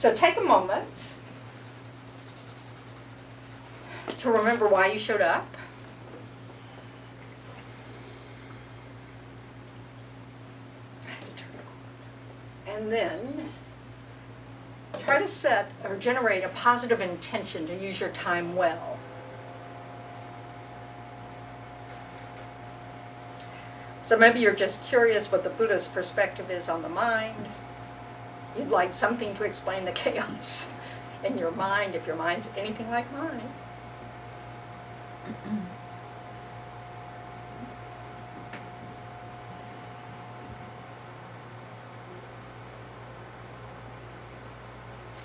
So take a moment to remember why you showed up. And then try to set or generate a positive intention to use your time well. So maybe you're just curious what the Buddha's perspective is on the mind. You'd like something to explain the chaos in your mind, if your mind's anything like mine.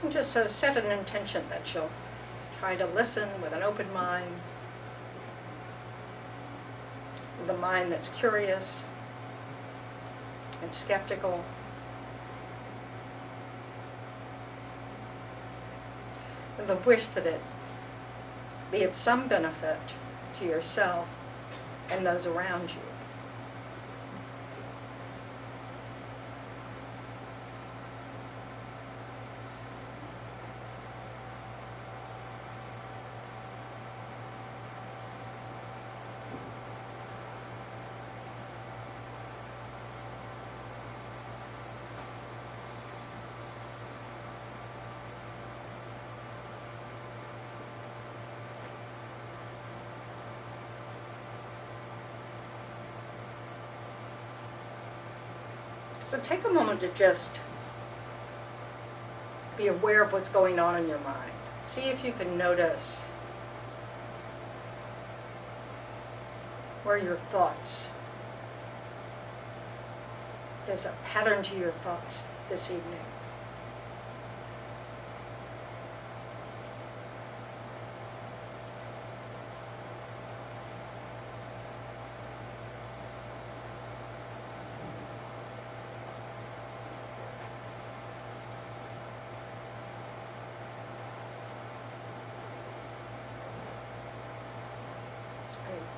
And just so set an intention that you'll try to listen with an open mind, with a mind that's curious and skeptical. With the wish that it be of some benefit to yourself and those around you. So take a moment to just be aware of what's going on in your mind. See if you can notice where your thoughts, there's a pattern to your thoughts this evening.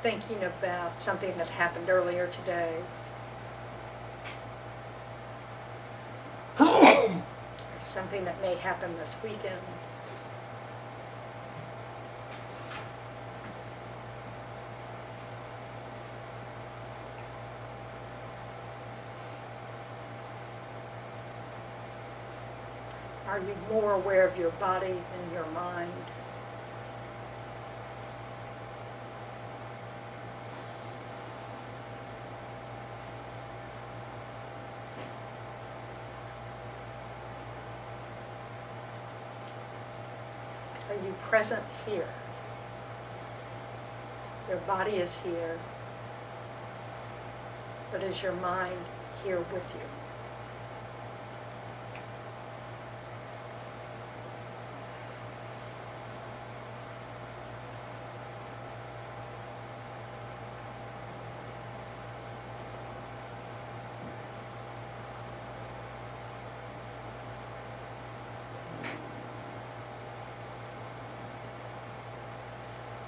Thinking about something that happened earlier today. Or something that may happen this weekend. Are you more aware of your body than your mind? Are you present here? Your body is here, but is your mind here with you?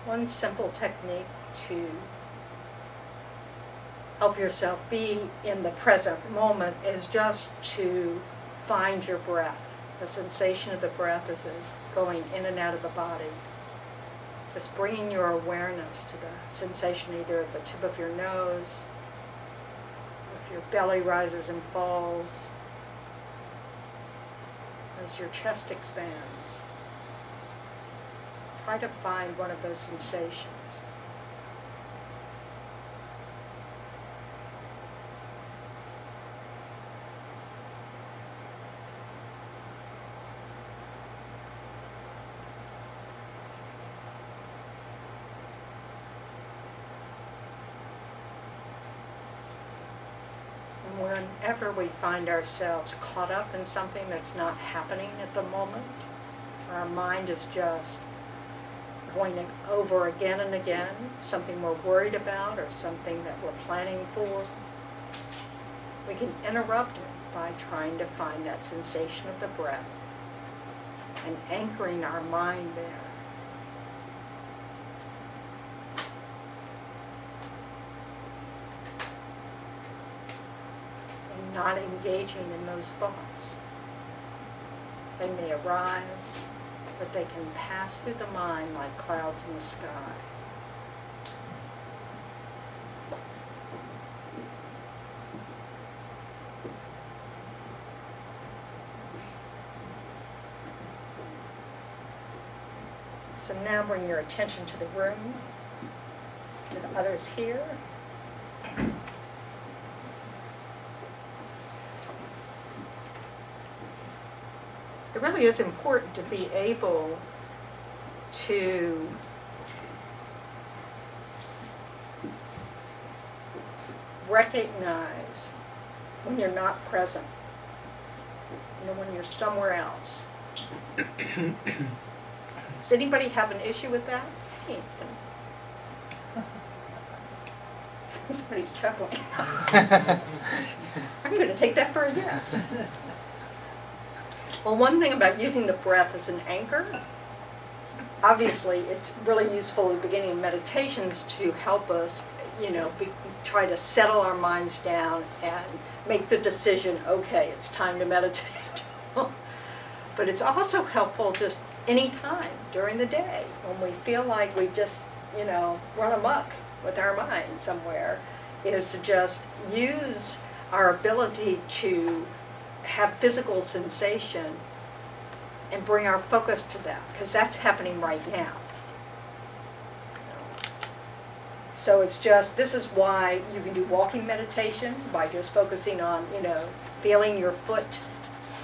One simple technique to help yourself be in the present moment is just to find your breath. The sensation of the breath as it's going in and out of the body. Just bringing your awareness to the sensation either at the tip of your nose, if your belly rises and falls, as your chest expands. Try to find one of those sensations. And whenever we find ourselves caught up in something that's not happening at the moment, our mind is just going over again and again, something we're worried about or something that we're planning for, we can interrupt it by trying to find that sensation of the breath and anchoring our mind there. And not engaging in those thoughts They may arise, but they can pass through the mind like clouds in the sky. So now bring your attention to the room, to the others here. It really is important to be able to recognize when you're not present, when you're somewhere else. Does anybody have an issue with that? Hey, somebody's chuckling. I'm going to take that for a yes. Well, one thing about using the breath as an anchor, obviously it's really useful at the beginning of meditations to help us, try to settle our minds down and make the decision, okay, it's time to meditate. But it's also helpful just any time during the day when we feel like we just, run amok with our mind somewhere, is to just use our ability to have physical sensation and bring our focus to that, because that's happening right now. So it's just, this is why you can do walking meditation by just focusing on, feeling your foot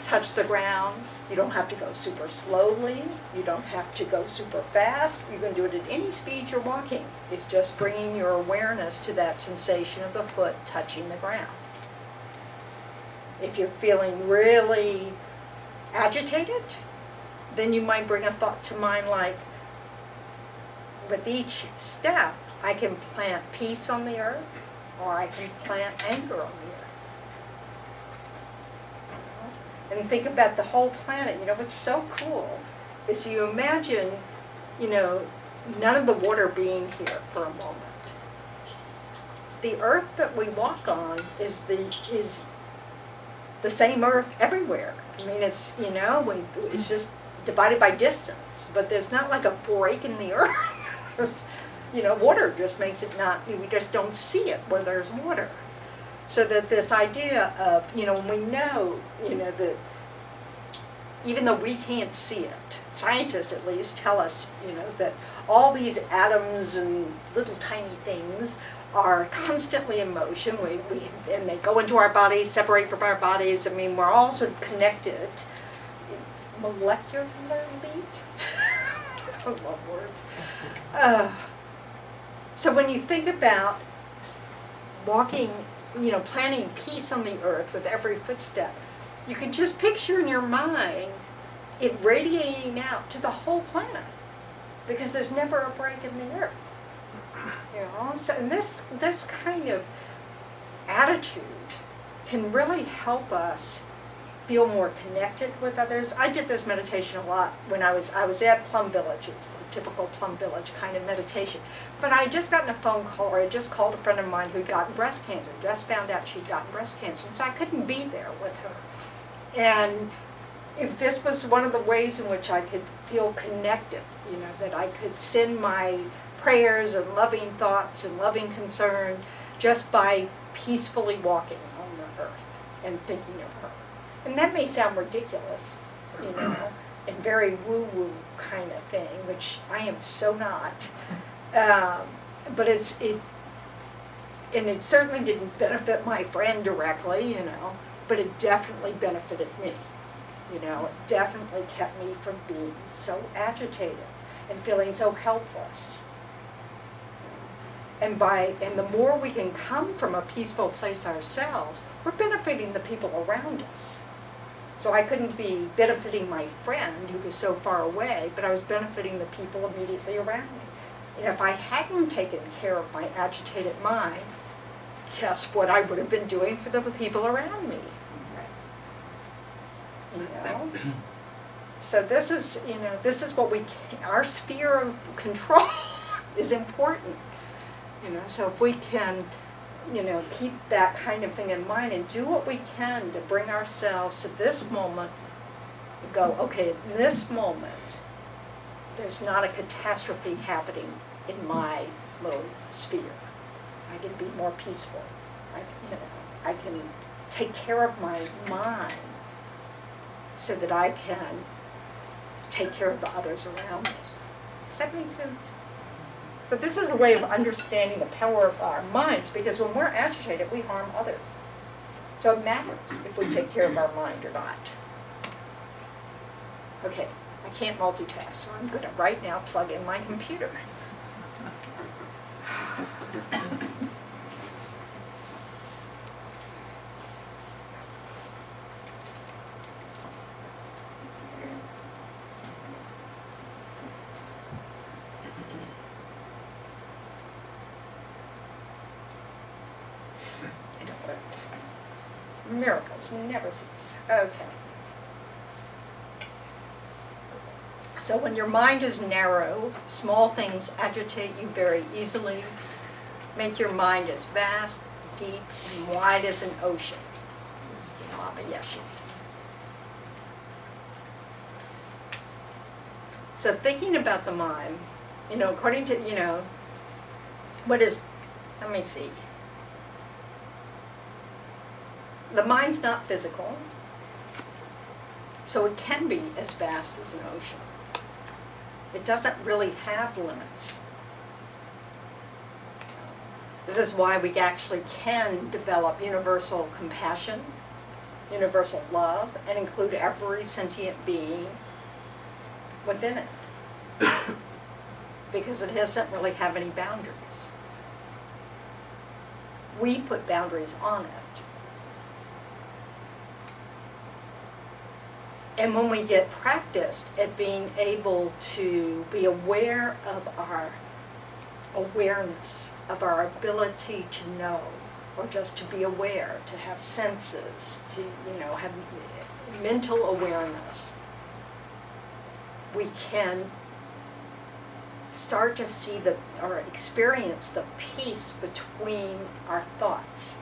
touch the ground. You don't have to go super slowly. You don't have to go super fast. You can do it at any speed you're walking. It's just bringing your awareness to that sensation of the foot touching the ground. If you're feeling really agitated, then you might bring a thought to mind like, with each step, I can plant peace on the earth, or I can plant anger on the earth. And think about the whole planet. What's so cool is you imagine, none of the water being here for a moment. The earth that we walk on is the same earth everywhere. I mean, it's, it's just divided by distance, but there's not like a break in the earth. Water just makes it we just don't see it where there's water. So that this idea of, when we know, that even though we can't see it, scientists at least tell us, that all these atoms and little tiny things are constantly in motion. And they go into our bodies, separate from our bodies. I mean, we're all sort of connected molecularly. I love words. So when you think about walking, planting peace on the earth with every footstep, you can just picture in your mind it radiating out to the whole planet, because there's never a break in the earth. So and this kind of attitude can really help us feel more connected with others. I did this meditation a lot when I was at Plum Village. It's a typical Plum Village kind of meditation. But I had just gotten a phone call, or I just called a friend of mine who'd gotten breast cancer, just found out she'd gotten breast cancer, and so I couldn't be there with her. And if this was one of the ways in which I could feel connected, that I could send my prayers and loving thoughts and loving concern just by peacefully walking on the earth and thinking of her. And that may sound ridiculous, and very woo-woo kind of thing, which I am so not. But it certainly didn't benefit my friend directly, but it definitely benefited me. It definitely kept me from being so agitated and feeling so helpless. And the more we can come from a peaceful place ourselves, we're benefiting the people around us. So I couldn't be benefiting my friend who was so far away, but I was benefiting the people immediately around me. And if I hadn't taken care of my agitated mind, guess what I would have been doing for the people around me? So this is what our sphere of control is important. So if we can, keep that kind of thing in mind and do what we can to bring ourselves to this moment Go, okay, in this moment, there's not a catastrophe happening in my little sphere. I can be more peaceful. I can take care of my mind so that I can take care of the others around me. Does that make sense? So this is a way of understanding the power of our minds, because when we're agitated, we harm others. So it matters if we take care of our mind or not. Okay, I can't multitask, so I'm going to right now plug in my computer. Miracles never cease. Okay. So when your mind is narrow, small things agitate you very easily. Make your mind as vast, deep, and wide as an ocean. This is Baba Yeshi. So thinking about the mind, according to, what is, let me see. The mind's not physical, so it can be as vast as an ocean. It doesn't really have limits. This is why we actually can develop universal compassion, universal love, and include every sentient being within it. Because it doesn't really have any boundaries. We put boundaries on it. And when we get practiced at being able to be aware of our awareness, of our ability to know, or just to be aware, to have senses, to have mental awareness, we can start to see or experience the peace between our thoughts.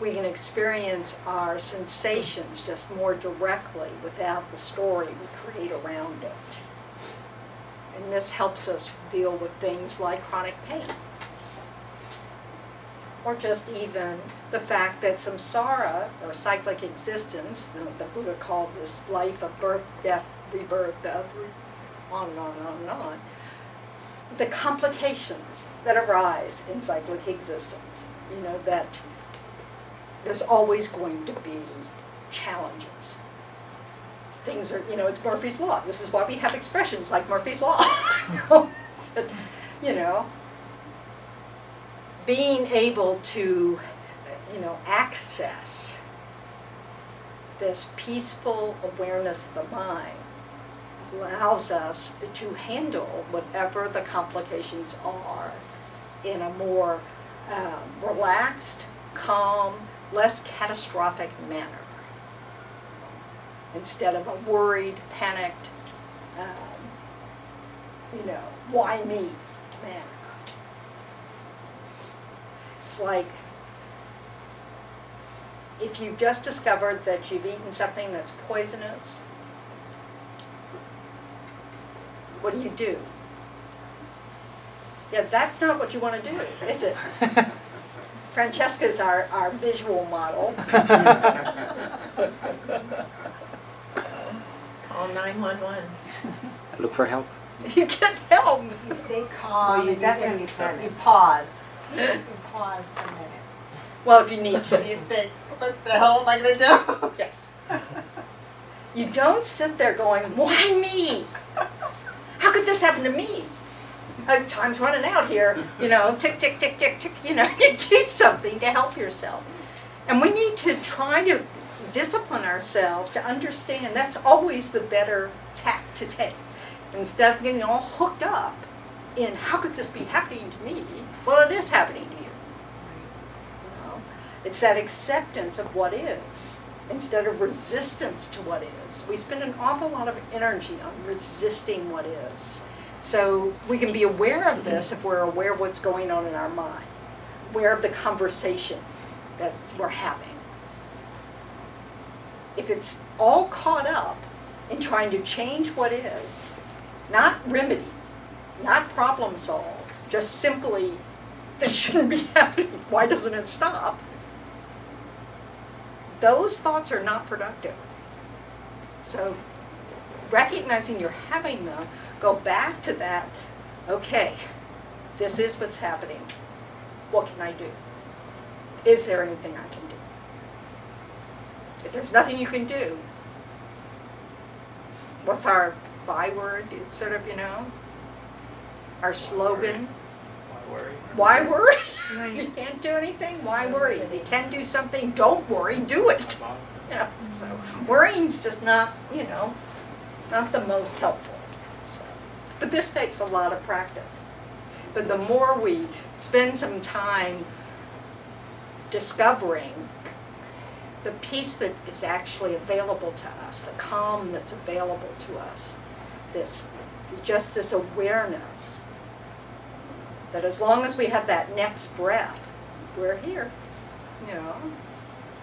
We can experience our sensations just more directly without the story we create around it. And this helps us deal with things like chronic pain. Or just even the fact that samsara, or cyclic existence, the Buddha called this life of birth, death, rebirth, on and on and on and on. The complications that arise in cyclic existence, that there's always going to be challenges. Things are, it's Murphy's Law. This is why we have expressions like Murphy's Law. Being able to, access this peaceful awareness of the mind allows us to handle whatever the complications are in a more relaxed, calm, less catastrophic manner, instead of a worried, panicked, why me manner. It's like if you've just discovered that you've eaten something that's poisonous, what do? Yeah, that's not what you want to do, is it? Francesca's our visual model. Call 911. Look for help. You get help. You stay calm. Oh, you and definitely can, can. you pause. You pause for a minute. Well, if you need to. You think, what the hell am I going to do? Yes. You don't sit there going, why me? How could this happen to me? Time's running out here, tick, tick, tick, tick, tick, you do something to help yourself. And we need to try to discipline ourselves to understand that's always the better tack to take. Instead of getting all hooked up in how could this be happening to me? Well, it is happening to you. It's that acceptance of what is instead of resistance to what is. We spend an awful lot of energy on resisting what is. So we can be aware of this if we're aware of what's going on in our mind, aware of the conversation that we're having. if it's all caught up in trying to change what is, not remedy, not problem solve, just simply, this shouldn't be happening, why doesn't it stop? Those thoughts are not productive. So recognizing you're having them, go back to that, okay, this is what's happening. What can I do? Is there anything I can do? If there's nothing you can do, what's our byword? It's sort of, our slogan. Why worry? Why worry? You can't do anything? Why worry? If you can do something, don't worry, do it. So worrying's just not, not the most helpful. So, but this takes a lot of practice. But the more we spend some time discovering the peace that is actually available to us, the calm that's available to us, this awareness that as long as we have that next breath, we're here.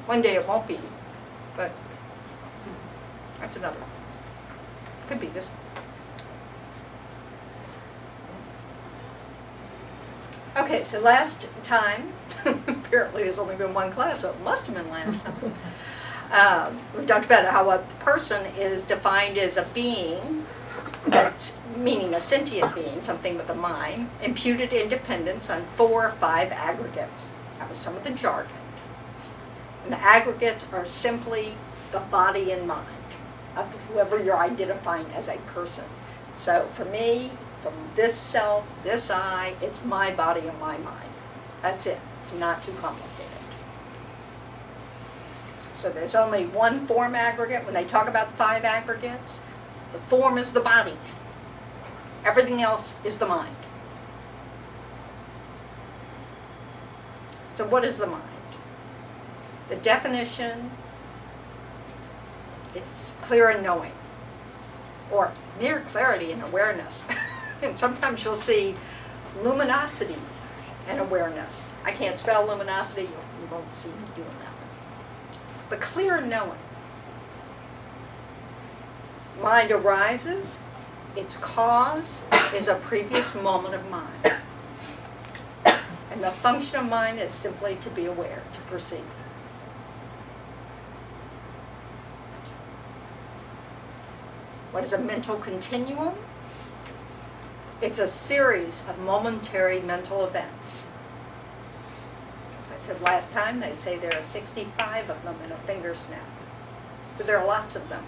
One day it won't be, but that's another one. Could be this one. Okay, so last time, apparently there's only been one class, so it must have been last time. We talked about how a person is defined as a being, that's meaning a sentient being, something with a mind, imputed independence on 4 or 5 aggregates. That was some of the jargon. And the aggregates are simply the body and mind of whoever you're identifying as a person. So for me, from this self, this I, it's my body and my mind. That's it. It's not too complicated. So there's only one form aggregate. When they talk about the 5 aggregates, the form is the body. Everything else is the mind. So what is the mind? The definition is clear and knowing, or near clarity and awareness. And sometimes you'll see luminosity and awareness. I can't spell luminosity, you won't see me doing that. But clear and knowing. Mind arises, its cause is a previous moment of mind. And the function of mind is simply to be aware, to perceive. What is a mental continuum? It's a series of momentary mental events. As I said last time, they say there are 65 of them in a finger snap. So there are lots of them.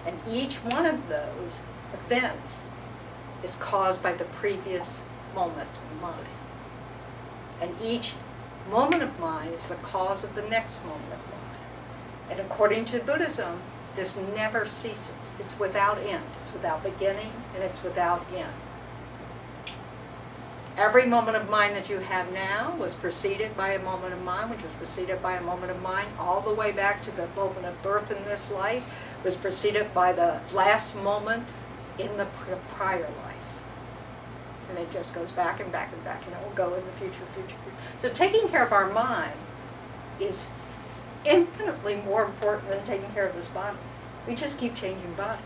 And each one of those events is caused by the previous moment of mind. And each moment of mind is the cause of the next moment of mind. And according to Buddhism, this never ceases. It's without end. It's without beginning and it's without end. Every moment of mind that you have now was preceded by a moment of mind, which was preceded by a moment of mind, all the way back to the moment of birth in this life, was preceded by the last moment in the prior life. And it just goes back and back and back, and it will go in the future. So taking care of our mind is infinitely more important than taking care of this body. We just keep changing bodies.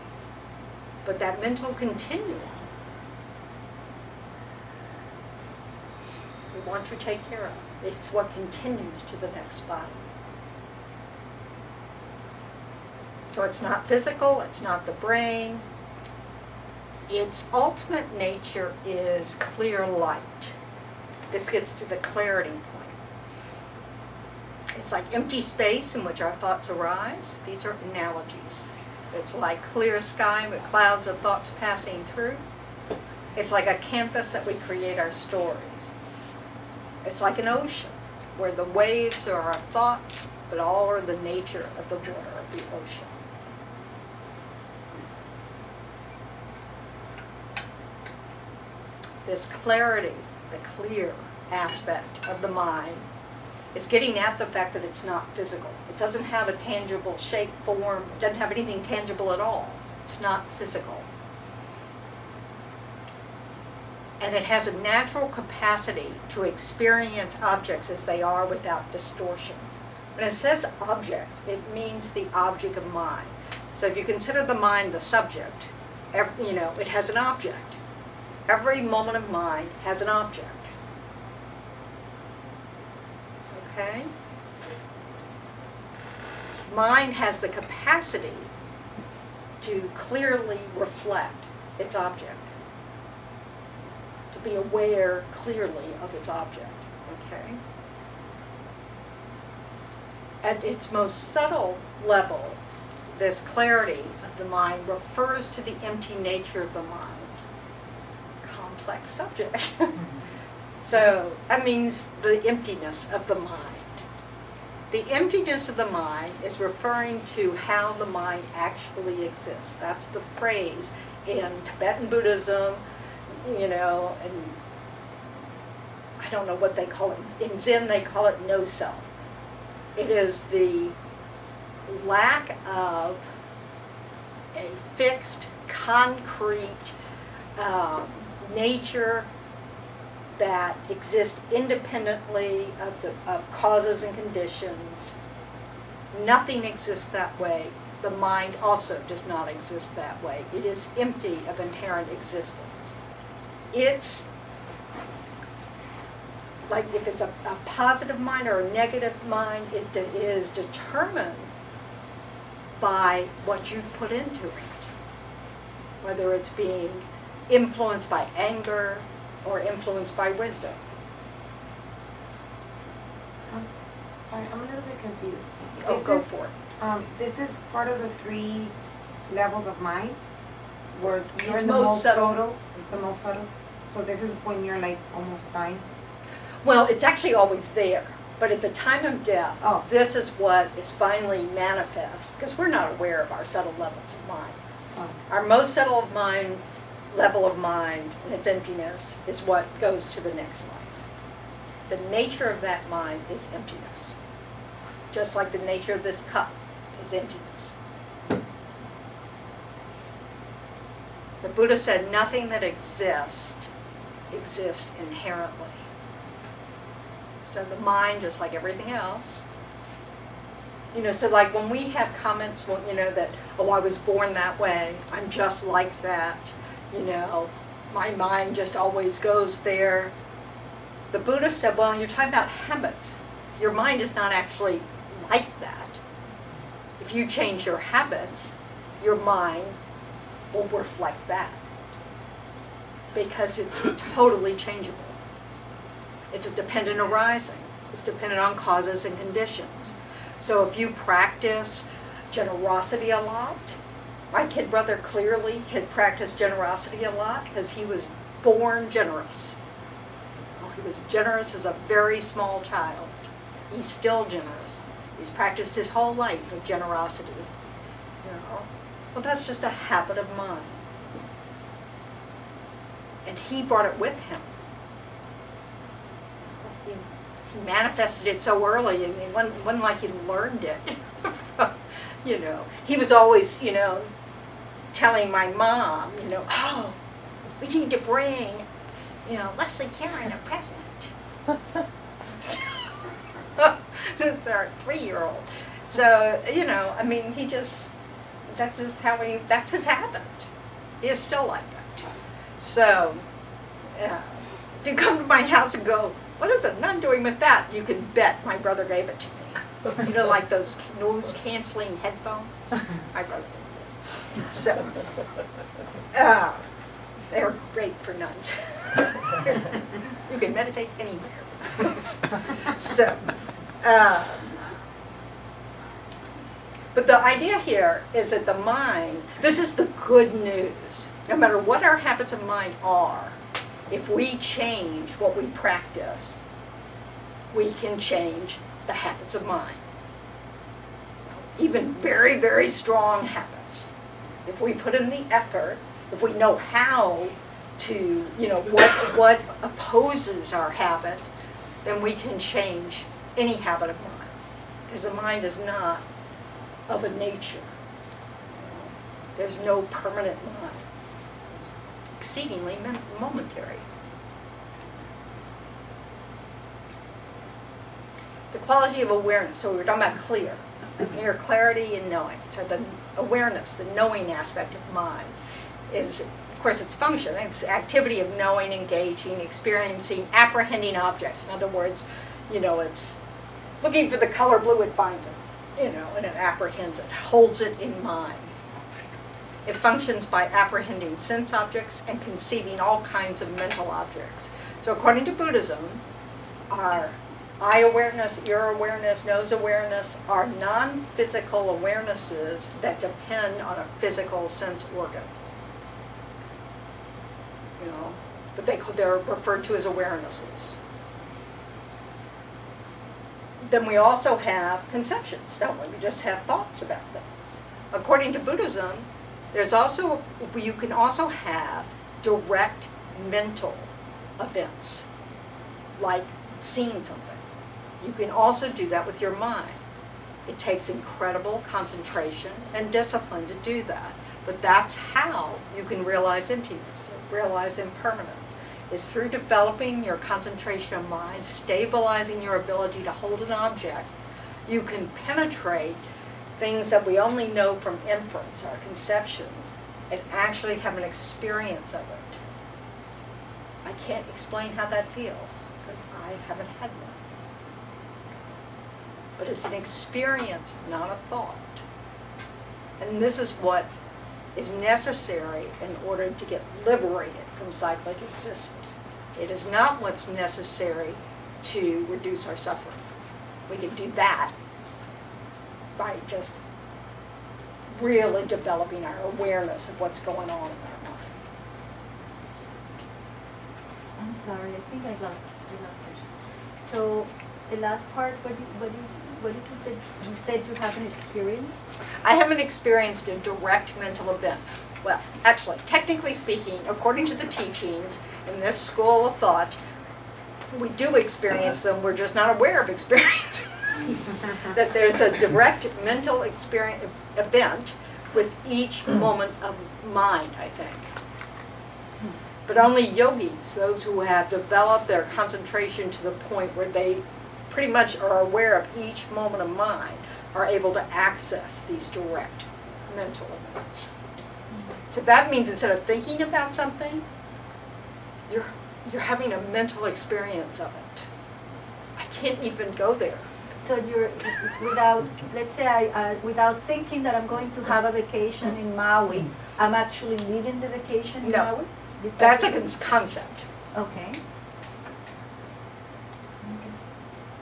But that mental continuum, we want to take care of. It's what continues to the next body. So it's not physical, it's not the brain. Its ultimate nature is clear light. This gets to the clarity point. It's like empty space in which our thoughts arise. These are analogies. It's like clear sky with clouds of thoughts passing through. It's like a canvas that we create our stories. It's like an ocean where the waves are our thoughts, but all are the nature of the water of the ocean. This clarity, the clear aspect of the mind, is getting at the fact that it's not physical. It doesn't have a tangible shape, form, it doesn't have anything tangible at all. It's not physical. And it has a natural capacity to experience objects as they are without distortion. When it says objects, it means the object of mind. So if you consider the mind the subject, it has an object. Every moment of mind has an object. Okay? Mind has the capacity to clearly reflect its object, to be aware clearly of its object. Okay? At its most subtle level, this clarity of the mind refers to the empty nature of the mind. Complex subject. So that means the emptiness of the mind. The emptiness of the mind is referring to how the mind actually exists. That's the phrase in Tibetan Buddhism, and I don't know what they call it. In Zen, they call it no self. It is the lack of a fixed, concrete nature that exists independently of causes and conditions. Nothing exists that way. The mind also does not exist that way. It is empty of inherent existence. It's like if it's a positive mind or a negative mind, it is determined by what you put into it. Whether it's being influenced by anger or influenced by wisdom. Sorry, I'm a little bit confused. Go for it. This is part of the 3 levels of mind, where you're It's in the most most subtle. subtle. The most subtle. So this is when you're like almost dying. Well, it's actually always there. But at the time of death, Oh. this is what is finally manifest, because we're not aware of our subtle levels of mind. Oh. Our most subtle of mind, level of mind, and its emptiness, is what goes to the next life. The nature of that mind is emptiness. Just like the nature of this cup is emptiness. The Buddha said nothing that exists inherently. So the mind, just like everything else, so like when we have comments, that, oh, I was born that way, I'm just like that, my mind just always goes there. The Buddha said, well, you're talking about habits. Your mind is not actually like that. If you change your habits, your mind will reflect that. Because it's totally changeable. It's a dependent arising. It's dependent on causes and conditions. So if you practice generosity a lot, my kid brother clearly had practiced generosity a lot because he was born generous. Well, he was generous as a very small child. He's still generous. He's practiced his whole life of generosity. Well, that's just a habit of mind. And he brought it with him. He manifested it so early, and it wasn't like he learned it. He was always, telling my mom, oh, we need to bring, Leslie Karen a present. Since they're a 3-year-old. So, that's his habit. He is still like that. So, if you come to my house and go, what is a nun doing with that? You can bet my brother gave it to me. Like those noise-canceling headphones? My brother gave those. So, they're great for nuns. You can meditate anywhere. So, but the idea here is that the mind, this is the good news. No matter what our habits of mind are, if we change what we practice, we can change the habits of mind. Even very, very strong habits. If we put in the effort, if we know how to, what opposes our habit, then we can change any habit of mind. Because the mind is not of a nature. There's no permanent mind. It's exceedingly momentary. The quality of awareness. So we were talking about clear. Near clarity and knowing. So the awareness, the knowing aspect of mind is, of course, its function. It's the activity of knowing, engaging, experiencing, apprehending objects. In other words, it's looking for the color blue, it finds it, and it apprehends it, holds it in mind. It functions by apprehending sense objects and conceiving all kinds of mental objects. So according to Buddhism, our eye awareness, ear awareness, nose awareness are non-physical awarenesses that depend on a physical sense organ. But they're referred to as awarenesses. Then we also have conceptions, don't we? We just have thoughts about things. According to Buddhism, you can also have direct mental events, like seeing something. You can also do that with your mind. It takes incredible concentration and discipline to do that. But that's how you can realize emptiness, or realize impermanence, is through developing your concentration of mind, stabilizing your ability to hold an object. You can penetrate things that we only know from inference, our conceptions, and actually have an experience of it. I can't explain how that feels, because I haven't had one. But it's an experience, not a thought. And this is what is necessary in order to get liberated from cyclic existence. It is not what's necessary to reduce our suffering. We can do that by just really developing our awareness of what's going on in our mind. I'm sorry, I think I lost the last question. So the last part, what is it that you said you haven't experienced? I haven't experienced a direct mental event. Well, actually, technically speaking, according to the teachings in this school of thought, we do experience them, we're just not aware of experiencing that there's a direct mental event with each moment of mind, I think. But only yogis, those who have developed their concentration to the point where they pretty much are aware of each moment of mind, are able to access these direct mental events. So that means instead of thinking about something, you're having a mental experience of it. I can't even go there. So you're without, let's say, without thinking that I'm going to have a vacation in Maui, I'm actually living the vacation in No. Maui? Is that That's a the- concept. Okay.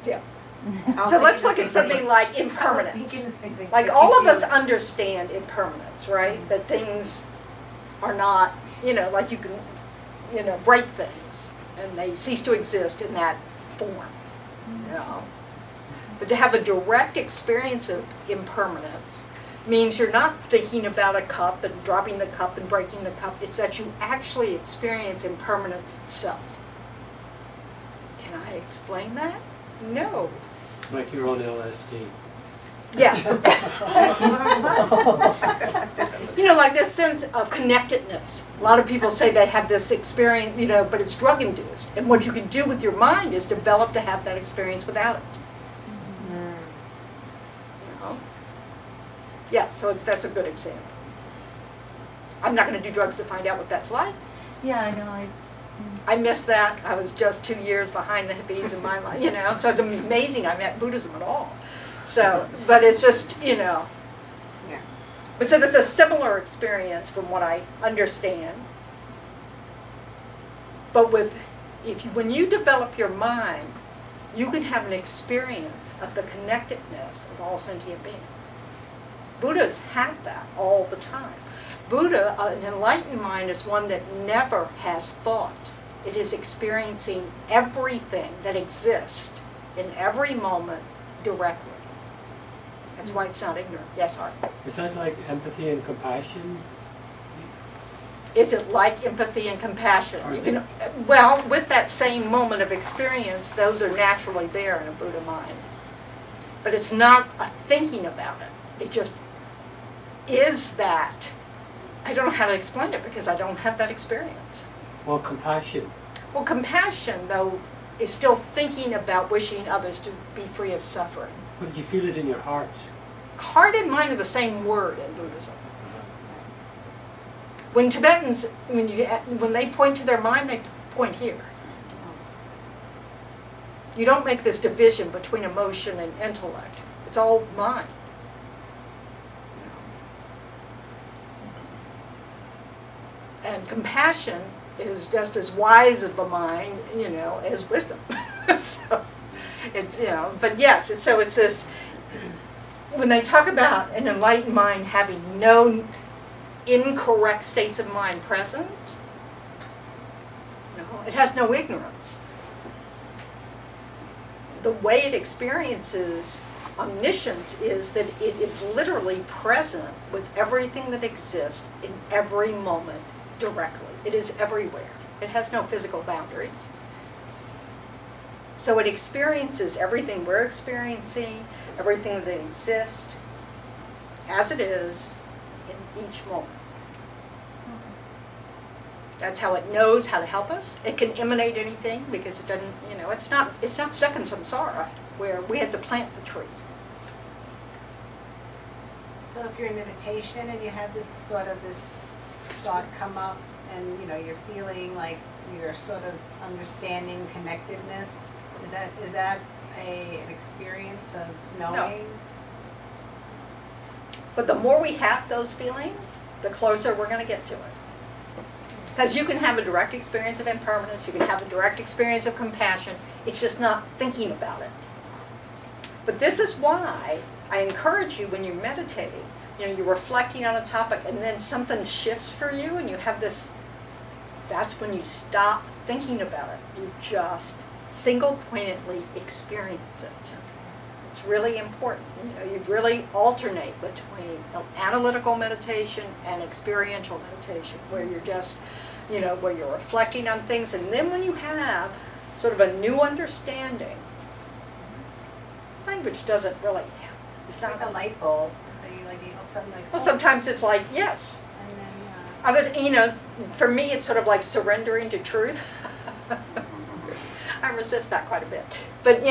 Yeah. I was So let's thinking look the at same something thing. like I was impermanence. thinking the same thing. Like If all you of us feel- understand impermanence, right? That things are not, like you can, break things and they cease to exist in that form, But to have a direct experience of impermanence means you're not thinking about a cup and dropping the cup and breaking the cup. It's that you actually experience impermanence itself. Can I explain that? No. Like your own LSD. Yeah. Like this sense of connectedness. A lot of people say they have this experience, but it's drug induced. And what you can do with your mind is develop to have that experience without it. Yeah, so that's a good example. I'm not going to do drugs to find out what that's like. Yeah, I know. I missed that. I was just 2 years behind the hippies in my life, So it's amazing I met Buddhism at all. So, but it's just, Yeah. But so that's a similar experience from what I understand. But when you develop your mind, you can have an experience of the connectedness of all sentient beings. Buddhas have that all the time. Buddha, an enlightened mind, is one that never has thought. It is experiencing everything that exists in every moment directly. That's why it's not ignorant. Yes, Art? Is that like empathy and compassion? Is it like empathy and compassion? You can, well, with that same moment of experience, those are naturally there in a Buddha mind. But it's not a thinking about it. It just is that. I don't know how to explain it because I don't have that experience. Well, compassion. Well, compassion, though, is still thinking about wishing others to be free of suffering. But you feel it in your heart. Heart and mind are the same word in Buddhism. When Tibetans, when they point to their mind, they point here. You don't make this division between emotion and intellect. It's all mind. And compassion is just as wise of a mind, as wisdom. So it's, but yes, so it's this, when they talk about an enlightened mind having no incorrect states of mind present, it has no ignorance. The way it experiences omniscience is that it is literally present with everything that exists in every moment directly. It is everywhere. It has no physical boundaries. So it experiences everything we're experiencing, everything that exists, as it is in each moment. That's how it knows how to help us. It can emanate anything because it doesn't, it's not stuck in samsara where we have to plant the tree. So if you're in meditation and you have this thought come up and you're feeling like you're sort of understanding connectedness, is that an experience of knowing? But the more we have those feelings, the closer we're going to get to it. Because you can have a direct experience of impermanence, you can have a direct experience of compassion, it's just not thinking about it. But this is why I encourage you when you're meditating, you're reflecting on a topic and then something shifts for you and you have this, that's when you stop thinking about it. You just single-pointedly experience it. It's really important. You really alternate between analytical meditation and experiential meditation, where you're just, where you're reflecting on things, and then when you have sort of a new understanding, language doesn't really, it's not like a light bulb. So you all of a sudden well, sometimes it's like, yes. And then, Other, for me, it's sort of like surrendering to truth. I resist that quite a bit. But,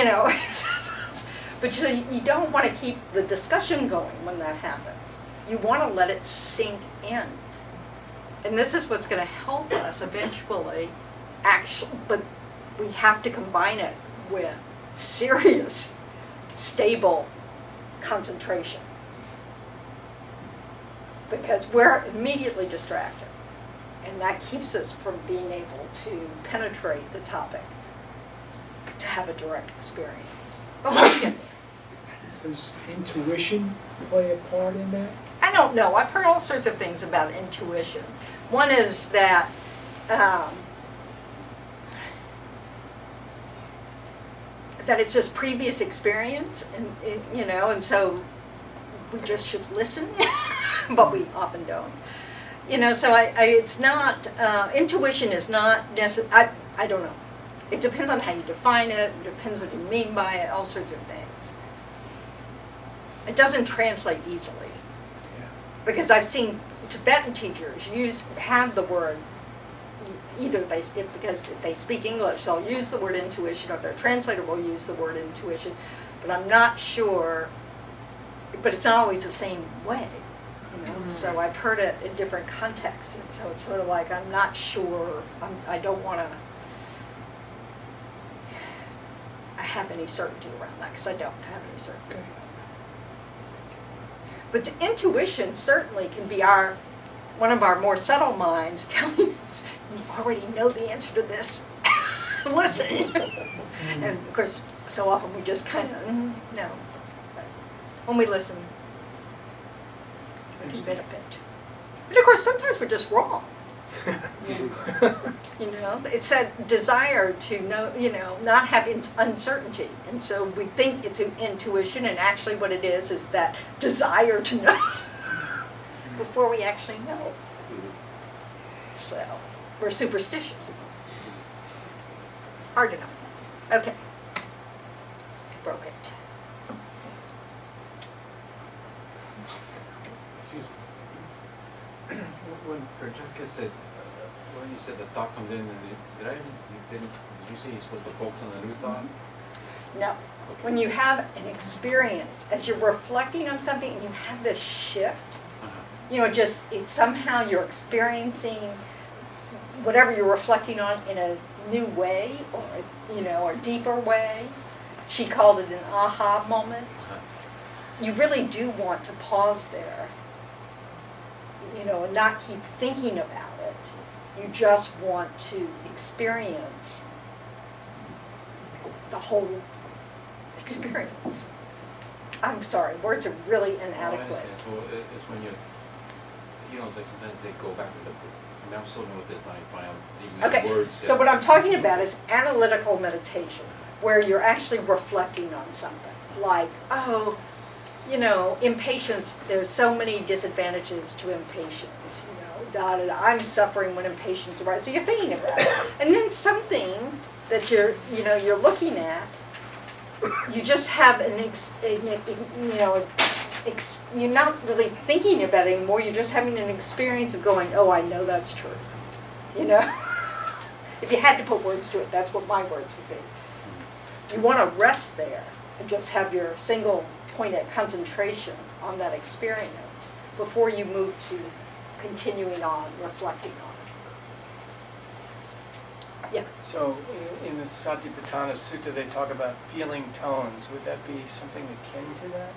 but you don't want to keep the discussion going when that happens. You want to let it sink in. And this is what's going to help us eventually but we have to combine it with serious, stable concentration. Because we're immediately distracted. And that keeps us from being able to penetrate the topic, to have a direct experience. But we'll get there. Does intuition play a part in that? I don't know. I've heard all sorts of things about intuition. One is that that it's just previous experience, and so we just should listen, but we often don't. So it's not, intuition is not necessary. I don't know. It depends on how you define it. It depends what you mean by it, all sorts of things. It doesn't translate easily. Because I've seen Tibetan teachers have the word, because if they speak English, they'll use the word intuition, or their translator will use the word intuition, but I'm not sure, but it's not always the same way, So I've heard it in different contexts, and so it's sort of like, I'm not sure, I don't want to have any certainty around that, because I don't have any certainty. But intuition certainly can be one of our more subtle minds telling us, you already know the answer to this. Listen. And of course, so often we just kind of, no. But when we listen, we can benefit. But of course, sometimes we're just wrong. It's that desire to know, not have uncertainty. And so we think it's an intuition, and actually what it is that desire to know before we actually know. So we're superstitious. Hard to know. Okay. Broke it. Excuse me. When Francesca said, when you said the thought comes in, and did you say you're supposed to focus on the new thought? No. Okay. When you have an experience, as you're reflecting on something and you have this shift, Uh-huh. it's somehow you're experiencing whatever you're reflecting on in a new way or a deeper way. She called it an aha moment. Uh-huh. You really do want to pause there, and not keep thinking about it. You just want to experience the whole experience. I'm sorry, words are really Oh, I inadequate. understand. So it's when it's like sometimes they go back to I'm still new with this, not even finding out even the words. So what I'm talking about is analytical meditation, where you're actually reflecting on something. Like, impatience, there's so many disadvantages to impatience. I'm suffering when impatience arises. So you're thinking about it. And then something that you're looking at, you just have you're not really thinking about it anymore. You're just having an experience of going, oh, I know that's true. If you had to put words to it, that's what my words would be. You want to rest there and just have your single point of concentration on that experience before you move to continuing on, reflecting on it. Yeah. So in the Satipatthana Sutta, they talk about feeling tones. Would that be something akin to that?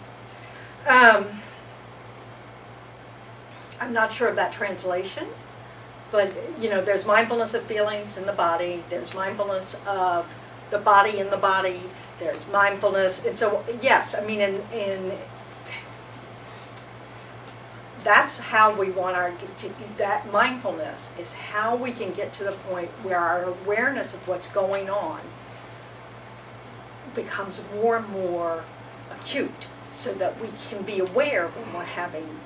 I'm not sure of that translation, but there's mindfulness of feelings in the body. There's mindfulness of the body in the body. There's mindfulness, and so yes, that's how we want that mindfulness is how we can get to the point where our awareness of what's going on becomes more and more acute, so that we can be aware when we're having,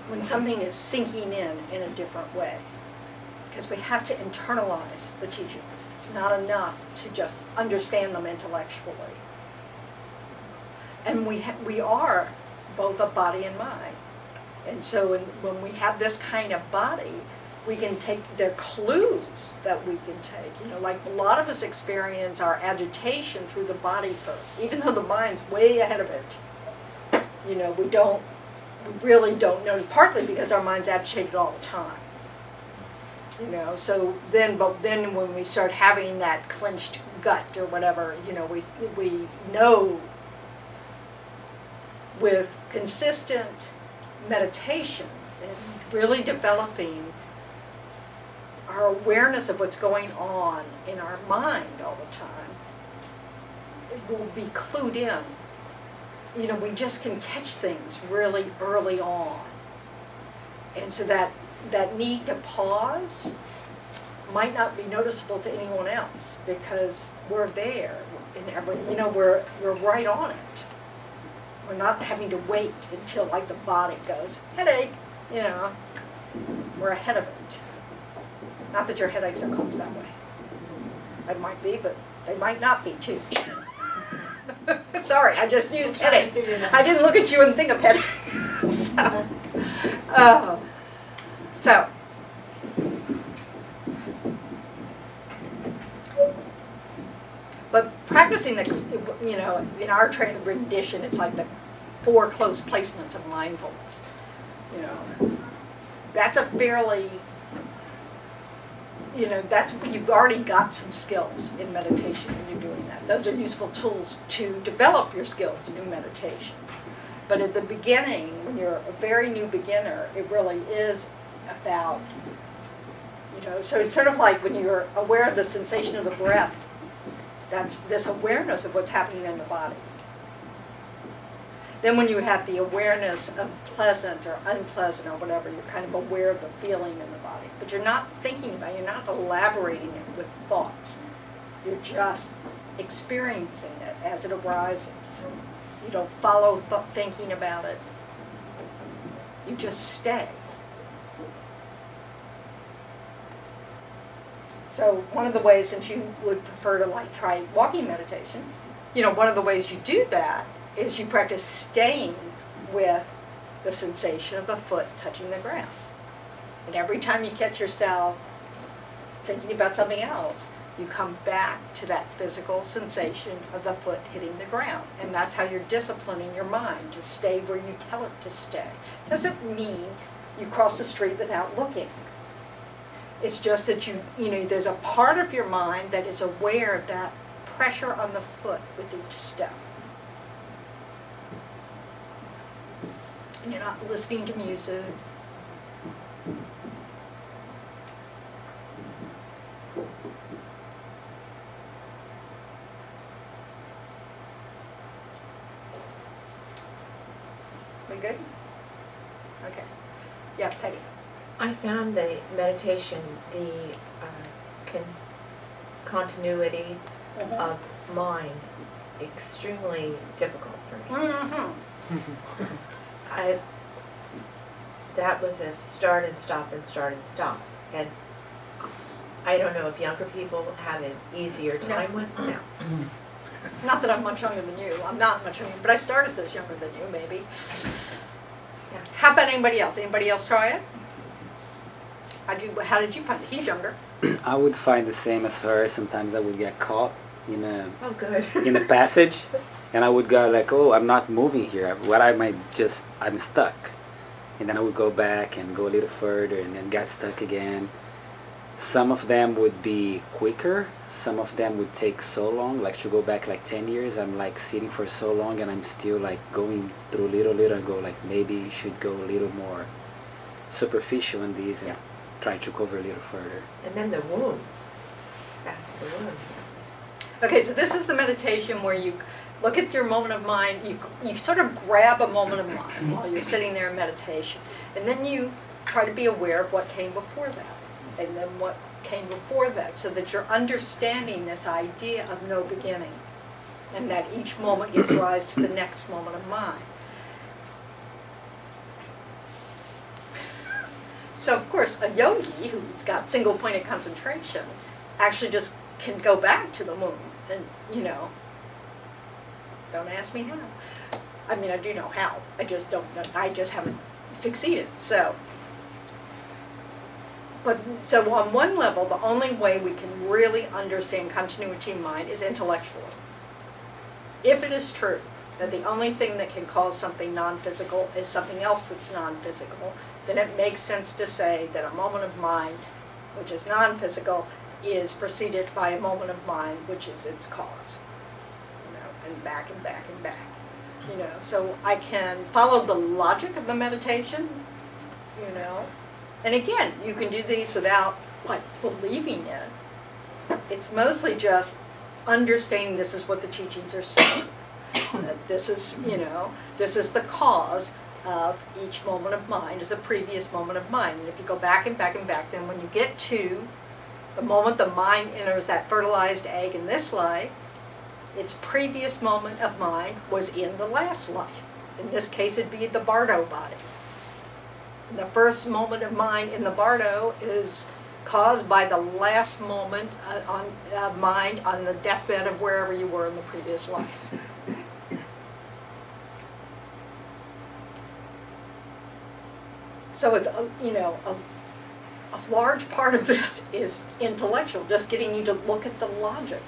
when something is sinking in a different way. Because we have to internalize the teachings. It's not enough to just understand them intellectually. And we are both a body and mind. And so when we have this kind of body, we can take, there are clues that we can take. Like a lot of us experience our agitation through the body first, even though the mind's way ahead of it. We really don't notice, partly because our mind's agitated all the time. But then when we start having that clenched gut or whatever, we know with consistent meditation and really developing our awareness of what's going on in our mind all the time, it will be clued in. We just can catch things really early on. And so that need to pause might not be noticeable to anyone else because we're there and we're right on it. We're not having to wait until like the body goes, headache, we're ahead of it. Not that your headaches are caused that way. They might be, but they might not be too. Sorry, I just used headache. I didn't look at you and think of headache. But practicing, in our rendition, it's like the 4 close placements of mindfulness. That's a fairly, you've already got some skills in meditation when you're doing that. Those are useful tools to develop your skills in meditation. But at the beginning, when you're a very new beginner, it really is about, so it's sort of like when you're aware of the sensation of the breath, that's this awareness of what's happening in the body. Then when you have the awareness of pleasant or unpleasant or whatever, you're kind of aware of the feeling in the body. But you're not thinking about it, you're not elaborating it with thoughts. You're just experiencing it as it arises. You don't follow thinking about it. You just stay. So one of the ways, since you would prefer to try walking meditation, one of the ways you do that is you practice staying with the sensation of the foot touching the ground. And every time you catch yourself thinking about something else, you come back to that physical sensation of the foot hitting the ground. And that's how you're disciplining your mind to stay where you tell it to stay. Doesn't mean you cross the street without looking. It's just that there's a part of your mind that is aware of that pressure on the foot with each step. And you're not listening to music. We good? Okay. Yeah, Peggy. I found the meditation, the continuity of mind extremely difficult for me. Mm-hmm. That was a start and stop and start and stop. And I don't know if younger people have an easier time with it. No. Not that I'm much younger than you. I'm not much younger, but I started this younger than you, maybe. Yeah. How about anybody else? Anybody else try it? How did you find it? He's younger. I would find the same as her. Sometimes I would get caught in a Oh, good. in a passage, and I would go like, "Oh, I'm not moving here. I'm stuck." And then I would go back and go a little further, and then get stuck again. Some of them would be quicker. Some of them would take so long. Like to go back like 10 years, I'm like sitting for so long, and I'm still like going through little. I go like, maybe you should go a little more superficial in these and try to cover a little further. And then the womb. Back to the womb. Okay, so this is the meditation where you look at your moment of mind. You sort of grab a moment of mind while you're sitting there in meditation, and then you try to be aware of what came before that, and then what came before that, so that you're understanding this idea of no beginning, and that each moment gives rise to the next moment of mind. So of course, a yogi who's got single-pointed concentration actually just can go back to the womb, and don't ask me how. I mean, I do know how. I just don't know. I just haven't succeeded. So on one level, the only way we can really understand continuity in mind is intellectually. If it is true that the only thing that can cause something non-physical is something else that's non-physical, then it makes sense to say that a moment of mind, which is non-physical, is preceded by a moment of mind, which is its cause. And back and back and back. So I can follow the logic of the meditation, And again, you can do these without believing it. It's mostly just understanding this is what the teachings are saying. That this is the cause of each moment of mind is a previous moment of mind. And if you go back and back and back, then when you get to the moment the mind enters that fertilized egg in this life, its previous moment of mind was in the last life. In this case, it'd be the Bardo body. And the first moment of mind in the Bardo is caused by the last moment of mind on the deathbed of wherever you were in the previous life. So it's a large part of this is intellectual, just getting you to look at the logic.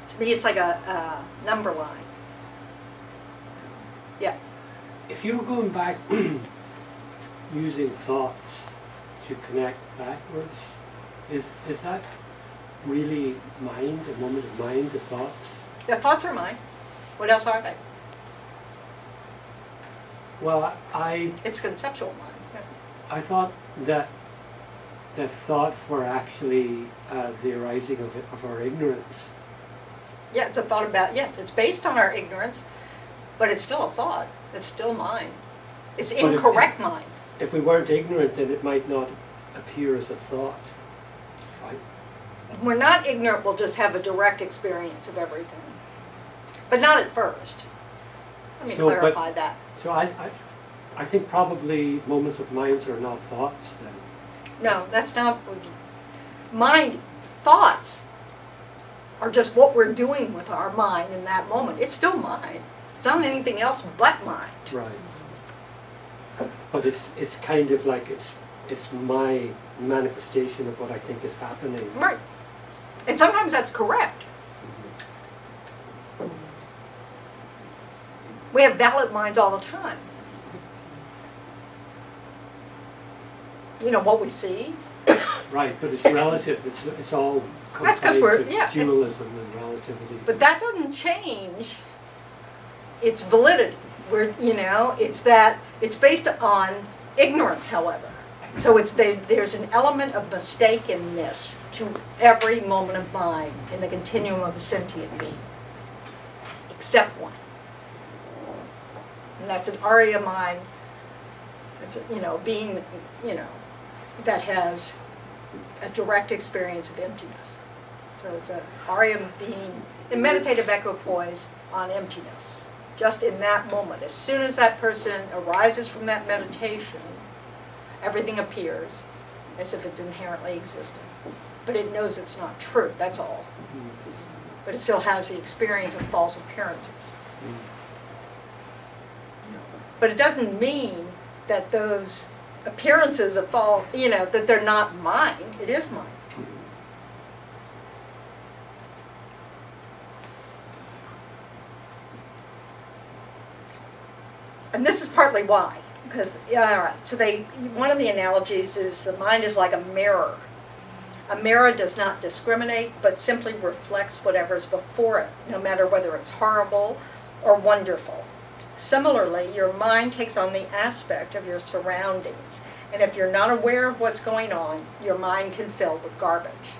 To me, it's like a number line. Yeah. If you were going back using thoughts to connect backwards, is that really mind, a moment of mind, the thoughts? The thoughts are mine. What else are they? Well, It's conceptual mind. Yeah. I thought that the thoughts were actually the arising of our ignorance. Yeah, it's a thought about, yes, it's based on our ignorance, but it's still a thought. It's still mind. It's But incorrect mind. If we weren't ignorant, then it might not appear as a thought. Right? When we're not ignorant, we'll just have a direct experience of everything. But not at first. Let me clarify that. So I think probably moments of minds are not thoughts then. No, that's not, mind, thoughts are just what we're doing with our mind in that moment. It's still mind. It's not anything else but mind. Right. but it's kind of like it's my manifestation of what I think is happening. Right. And sometimes that's correct. We have valid minds all the time. You know, what we see. Right, but it's relative. It's all That's 'cause we're- confined to yeah, dualism and relativity. But that doesn't change its validity. It's based on ignorance, however. So there's an element of mistakenness to every moment of mind in the continuum of a sentient being, except one. And that's an Arya mind. It's a being, that has a direct experience of emptiness. So it's an Arya being in meditative equipoise on emptiness. Just in that moment, as soon as that person arises from that meditation, everything appears as if it's inherently existent. But it knows it's not true, that's all. But it still has the experience of false appearances. But it doesn't mean that those appearances of false, that they're not mine. It is mine. And this is partly why. Because, so one of the analogies is the mind is like a mirror. A mirror does not discriminate, but simply reflects whatever is before it, no matter whether it's horrible or wonderful. Similarly, your mind takes on the aspect of your surroundings, and if you're not aware of what's going on, your mind can fill with garbage.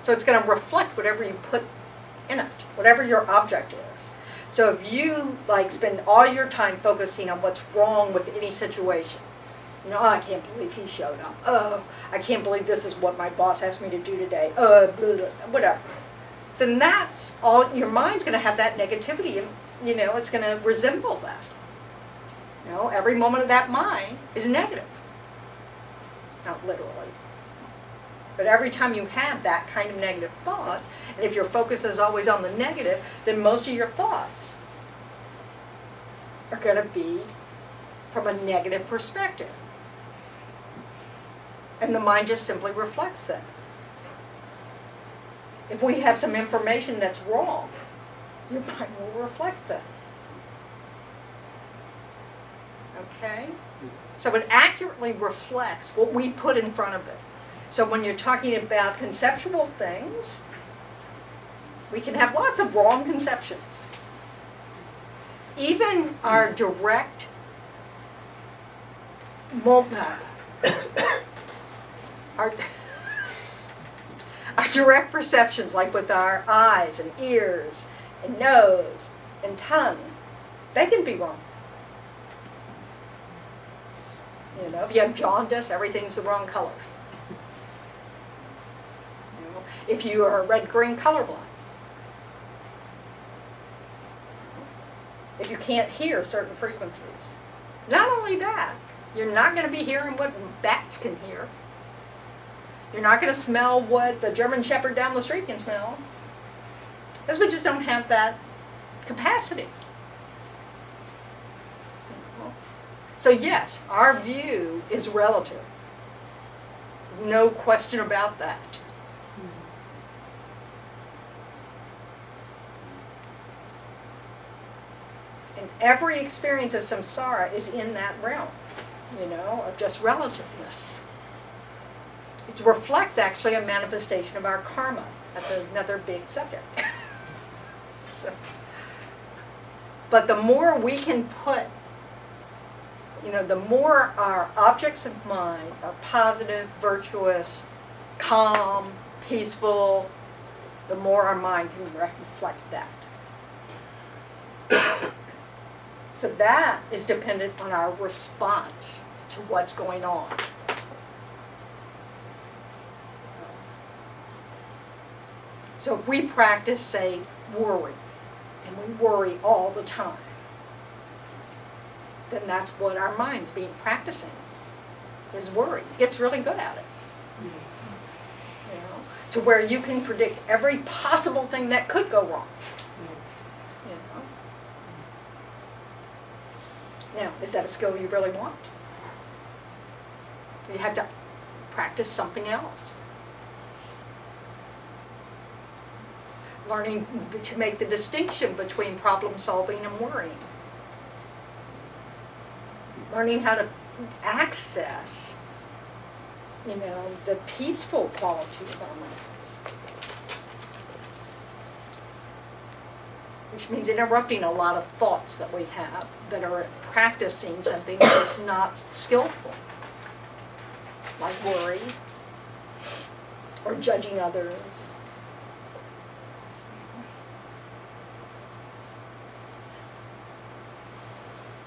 So it's going to reflect whatever you put in it, whatever your object is. So if you spend all your time focusing on what's wrong with any situation, I can't believe he showed up. Oh, I can't believe this is what my boss asked me to do today. Blah, blah, whatever. Then that's all. Your mind's going to have that negativity, and it's going to resemble that. Every moment of that mind is negative. Not literally. But every time you have that kind of negative thought, and if your focus is always on the negative, then most of your thoughts are going to be from a negative perspective. And the mind just simply reflects that. If we have some information that's wrong, your mind will reflect that. Okay? So it accurately reflects what we put in front of it. So when you're talking about conceptual things, we can have lots of wrong conceptions. Even our direct our direct perceptions, like with our eyes and ears and nose and tongue, they can be wrong. If you have jaundice, everything's the wrong color. If you are red-green colorblind. If you can't hear certain frequencies. Not only that, you're not going to be hearing what bats can hear. You're not going to smell what the German Shepherd down the street can smell. Because we just don't have that capacity. So yes, our view is relative. No question about that. And every experience of samsara is in that realm, of just relativeness. It reflects actually a manifestation of our karma. That's another big subject. But the more we can put, the more our objects of mind are positive, virtuous, calm, peaceful, the more our mind can reflect that. So that is dependent on our response to what's going on. So if we practice, say, worry, and we worry all the time, then that's what our mind's being practicing, is worry. It gets really good at it. To where you can predict every possible thing that could go wrong. Now, is that a skill you really want? You have to practice something else. Learning to make the distinction between problem solving and worrying. Learning how to access, the peaceful quality of our minds. Which means interrupting a lot of thoughts that we have that are practicing something that is not skillful. Like worry, or judging others.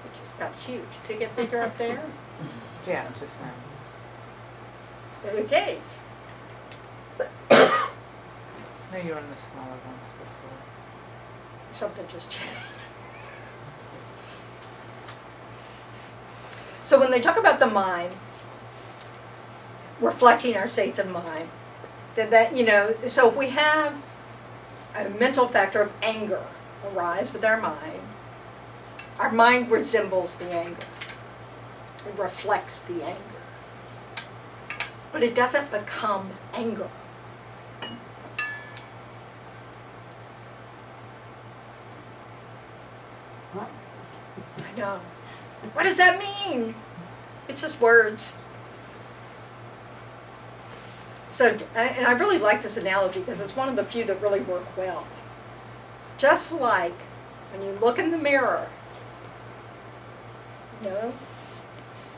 It just got huge. Did it get bigger up there? Yeah, just now. Okay. No, you were in the smaller ones before. Something just changed. So when they talk about the mind, reflecting our states of mind, so if we have a mental factor of anger arise with our mind resembles the anger. It reflects the anger. But it doesn't become anger. What? I know. What does that mean? It's just words. So, and I really like this analogy because it's one of the few that really work well. Just like when you look in the mirror,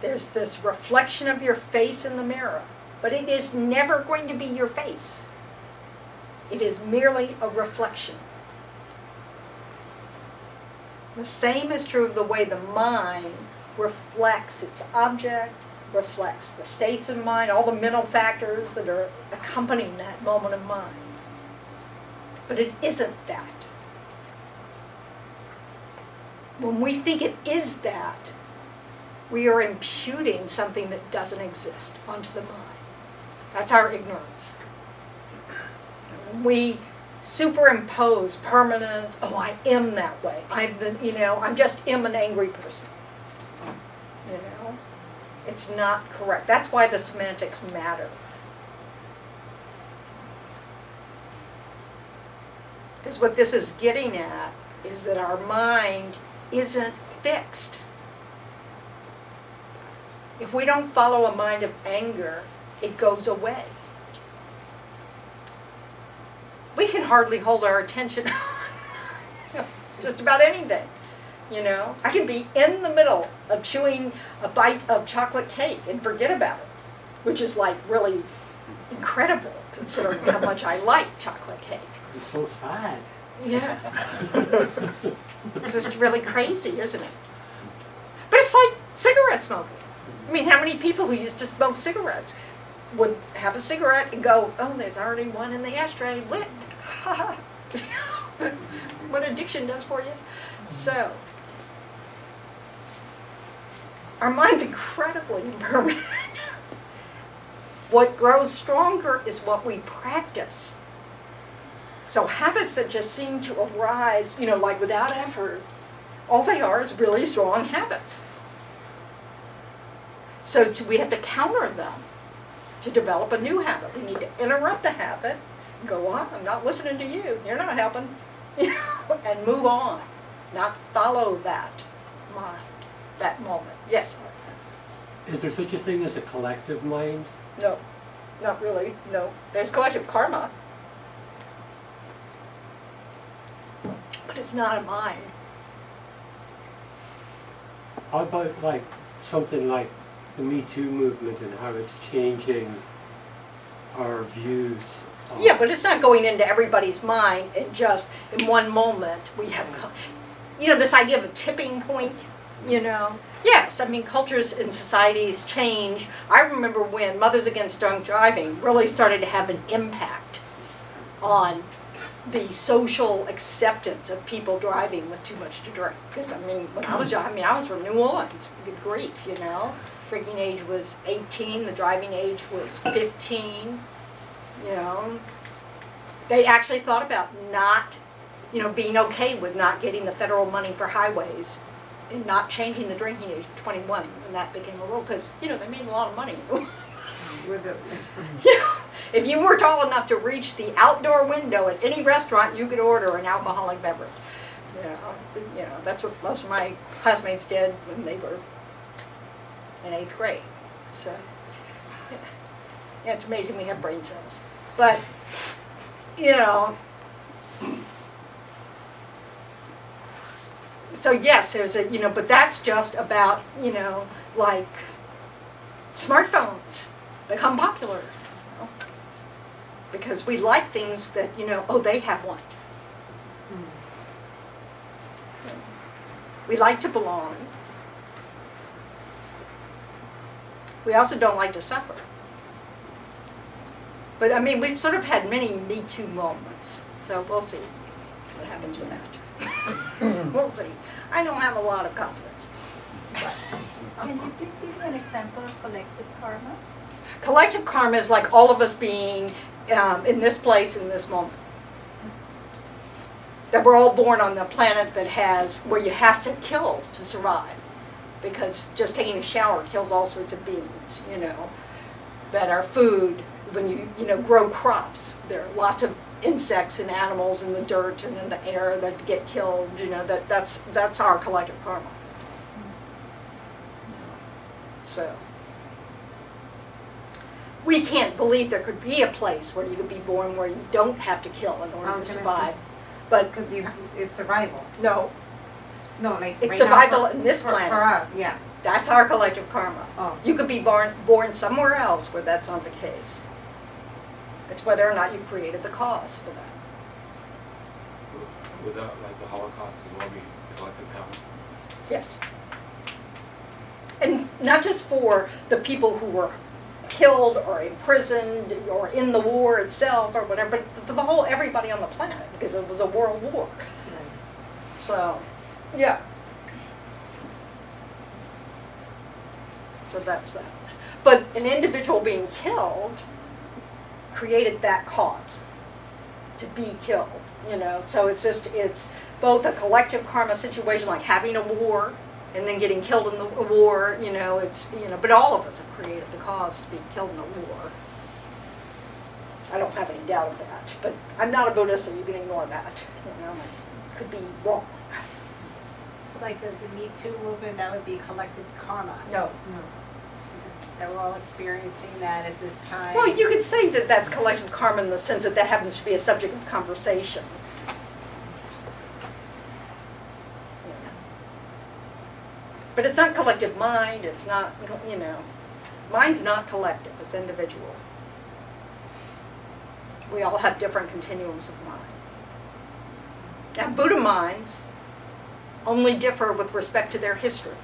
there's this reflection of your face in the mirror, but it is never going to be your face. It is merely a reflection. The same is true of the way the mind reflects its object, reflects the states of mind, all the mental factors that are accompanying that moment of mind. But it isn't that. When we think it is that, we are imputing something that doesn't exist onto the mind. That's our ignorance. We superimpose permanent, I am that way. I'm just am an angry person. It's not correct. That's why the semantics matter. Because what this is getting at is that our mind isn't fixed. If we don't follow a mind of anger, it goes away. We can hardly hold our attention on just about anything. I can be in the middle of chewing a bite of chocolate cake and forget about it, which is like really incredible considering how much I like chocolate cake. It's so sad. Yeah. It's just really crazy, isn't it? But it's like cigarette smoking. I mean, how many people who used to smoke cigarettes would have a cigarette and go, there's already one in the ashtray lit. What addiction does for you. So, our mind's incredibly impermanent. What grows stronger is what we practice. So habits that just seem to arise, like without effort, all they are is really strong habits. So we have to counter them to develop a new habit. We need to interrupt the habit, go on, I'm not listening to you, you're not helping, and move on, not follow that mind, that moment. Yes? Is there such a thing as a collective mind? No, not really, no. There's collective karma, but it's not a mind. How about something like the Me Too movement and how it's changing our views? Yeah, but it's not going into everybody's mind and just in one moment we have, this idea of a tipping point, Yes, cultures and societies change. I remember when Mothers Against Drunk Driving really started to have an impact on the social acceptance of people driving with too much to drink. Because, when I was young, I was from New Orleans. Good grief, Drinking age was 18, the driving age was 15. They actually thought about not, being okay with not getting the federal money for highways in not changing the drinking age to 21, and that became a rule, because, you know, they made a lot of money. With the, You know, if you were tall enough to reach the outdoor window at any restaurant, you could order an alcoholic beverage. You know, that's what most of my classmates did when they were in 8th grade. So, yeah, it's amazing we have brain cells. But, you know, so yes, there's a, you know, but that's just about, you know, like smartphones become popular, you know, because we like things that, you know, oh, they have one. We like to belong. We also don't like to suffer. But I mean, we've sort of had many Me Too moments, so we'll see what happens with that. We'll see. I don't have a lot of confidence. Can you please give me an example of collective karma? Collective karma is like all of us being in this place in this moment. That we're all born on the planet that has, where you have to kill to survive. Because just taking a shower kills all sorts of beings, you know. That our food, when you know, grow crops, there are lots of insects and animals in the dirt and in the air that get killed, you know, that's our collective karma. So, we can't believe there could be a place where you could be born where you don't have to kill in order to survive. But because it's survival. no, No, like it's right survival now for, in this for, planet. For us, yeah. That's our collective karma. Oh. You could be born somewhere else where that's not the case. It's whether or not you created the cause for that. Without, like, the Holocaust as well be collective karma? Yes. And not just for the people who were killed or imprisoned or in the war itself or whatever, but for the whole everybody on the planet, because it was a world war. So, yeah. So that's that. But an individual being killed created that cause to be killed, you know. So it's just, it's both a collective karma situation, like having a war and then getting killed in the war, you know, it's, you know, but all of us have created the cause to be killed in a war. I don't have any doubt of that, but I'm not a Buddhist, so you can ignore that, you know, I could be wrong. So like the Me Too movement, that would be collective karma. No. That we're all experiencing that at this time. Well, you could say that that's collective karma in the sense that that happens to be a subject of conversation. But it's not collective mind, it's not, you know, mind's not collective, it's individual. We all have different continuums of mind. Now, Buddha minds only differ with respect to their history.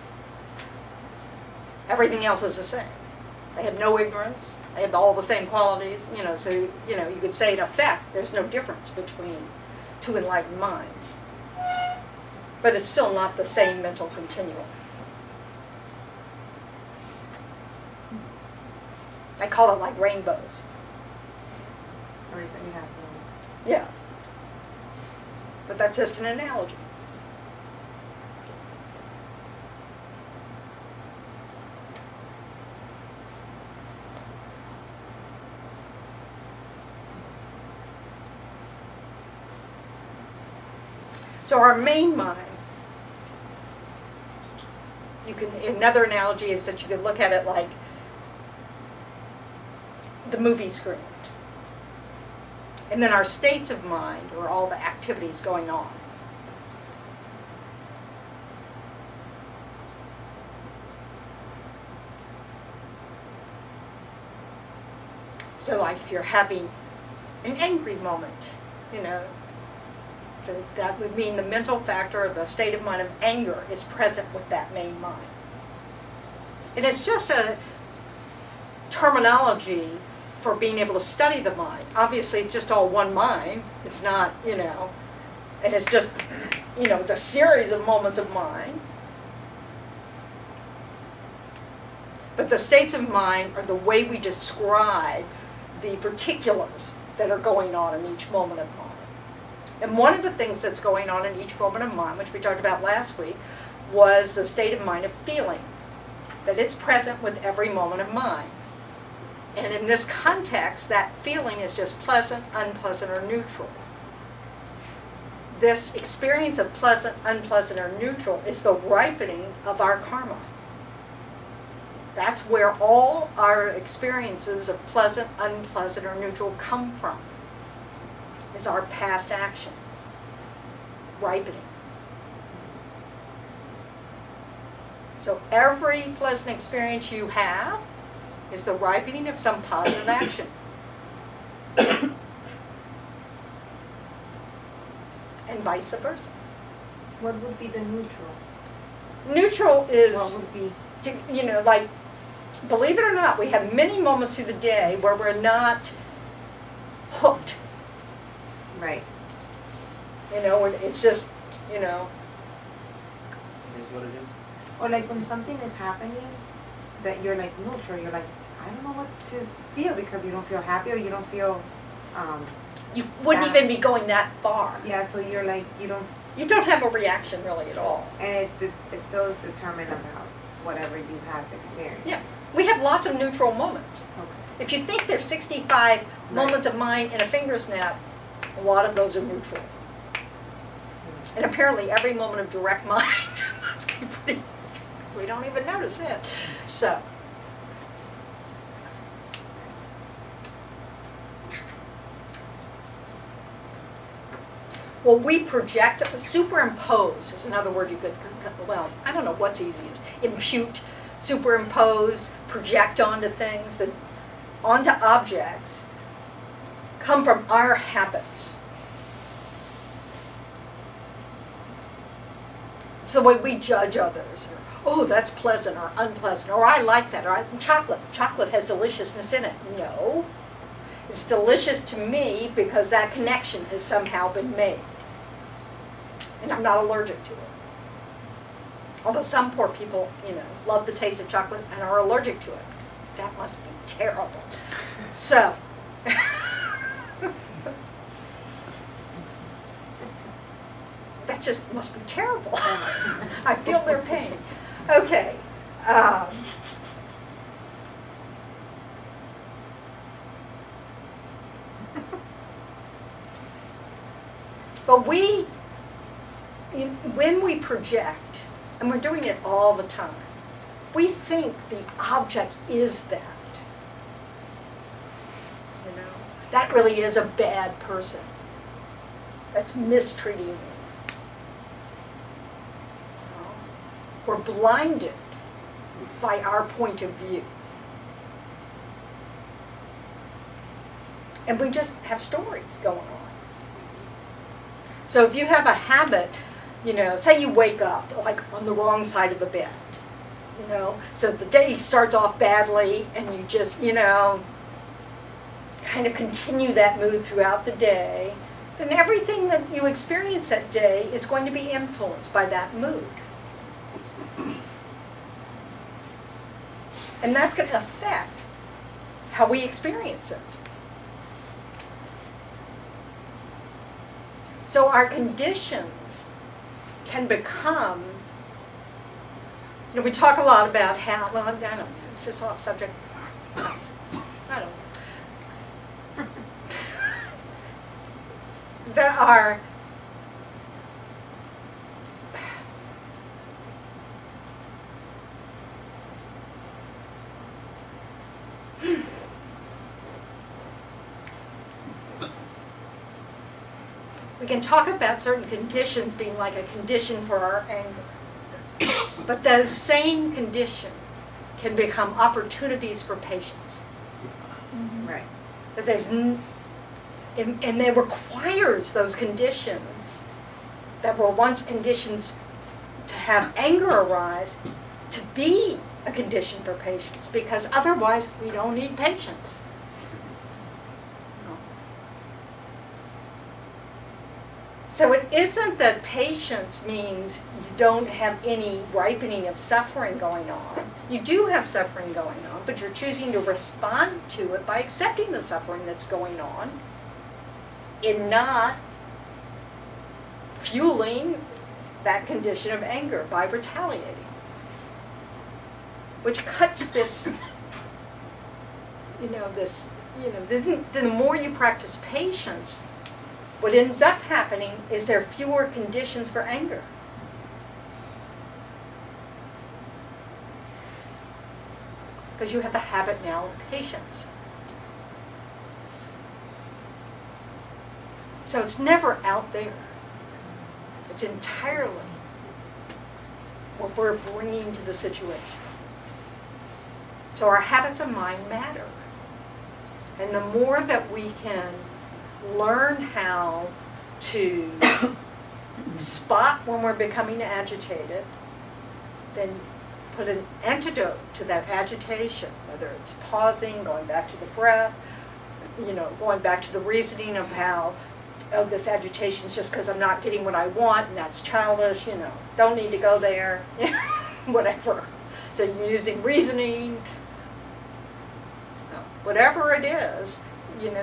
Everything else is the same. They have no ignorance, they have all the same qualities, you know, so, you know, you could say in effect, there's no difference between two enlightened minds. But it's still not the same mental continuum. I call it like rainbows. Everything has Yeah. But that's just an analogy. So our main mind, you can, another analogy is that you could look at it like the movie screen. And then our states of mind are all the activities going on. So like if you're having an angry moment, you know, that would mean the mental factor or the state of mind of anger is present with that main mind. And it's just a terminology for being able to study the mind. Obviously, it's just all one mind. It's not, you know, and it's just, you know, it's a series of moments of mind. But the states of mind are the way we describe the particulars that are going on in each moment of mind. And one of the things that's going on in each moment of mind, which we talked about last week, was the state of mind of feeling, that it's present with every moment of mind. And in this context, that feeling is just pleasant, unpleasant, or neutral. This experience of pleasant, unpleasant, or neutral is the ripening of our karma. That's where all our experiences of pleasant, unpleasant, or neutral come from, is our past actions, ripening. So every pleasant experience you have is the ripening of some positive action. And vice versa. What would be the neutral? Neutral is, What would be? you know, like, believe it or not, we have many moments through the day where we're not hooked. Right. You know, it's just, you know, It is what it is. Or like when something is happening that you're like neutral, you're like, I don't know what to feel because you don't feel happy or you don't feel, you wouldn't sad. even be going that far. Yeah, so you're like, you don't, have a reaction really at all. and it still is determined about whatever you have experienced. Yes. We have lots of neutral moments. Okay. If you think there's 65 moments of mind in a finger snap, a lot of those are neutral. And apparently every moment of direct mind must be pretty, we don't even notice it. So. Well, we project, superimpose is another word you could, well, I don't know what's easiest. Impute, superimpose, project onto things, that onto objects, come from our habits. It's the way we judge others. Or, oh, that's pleasant or unpleasant, or I like that, or chocolate. Chocolate has deliciousness in it. No. It's delicious to me because that connection has somehow been made. And I'm not allergic to it. Although some poor people, you know, love the taste of chocolate and are allergic to it. That must be terrible. So, that just must be terrible. I feel their pain. Okay. But when we project, and we're doing it all the time, we think the object is that. You know, that really is a bad person. That's mistreating me. You know? We're blinded by our point of view. And we just have stories going on. So if you have a habit, you know, say you wake up like on the wrong side of the bed, you know, so the day starts off badly and you just, you know, kind of continue that mood throughout the day, then everything that you experience that day is going to be influenced by that mood. And that's going to affect how we experience it. So our conditions can become, you know, we talk a lot about how, well, I don't know, is this off subject? I don't know. There are, we can talk about certain conditions being like a condition for our anger. But those same conditions can become opportunities for patience. Right. That there's, and it requires those conditions that were once conditions to have anger arise to be a condition for patience, because otherwise we don't need patience. So it isn't that patience means you don't have any ripening of suffering going on. You do have suffering going on, but you're choosing to respond to it by accepting the suffering that's going on and not fueling that condition of anger by retaliating, which cuts this, the more you practice patience, what ends up happening is there are fewer conditions for anger. Because you have the habit now of patience. So it's never out there. It's entirely what we're bringing to the situation. So our habits of mind matter. And the more that we can learn how to spot when we're becoming agitated, then put an antidote to that agitation, whether it's pausing, going back to the breath, going back to the reasoning of how, oh, this agitation is just because I'm not getting what I want, and that's childish, don't need to go there, whatever. So you're using reasoning, whatever it is,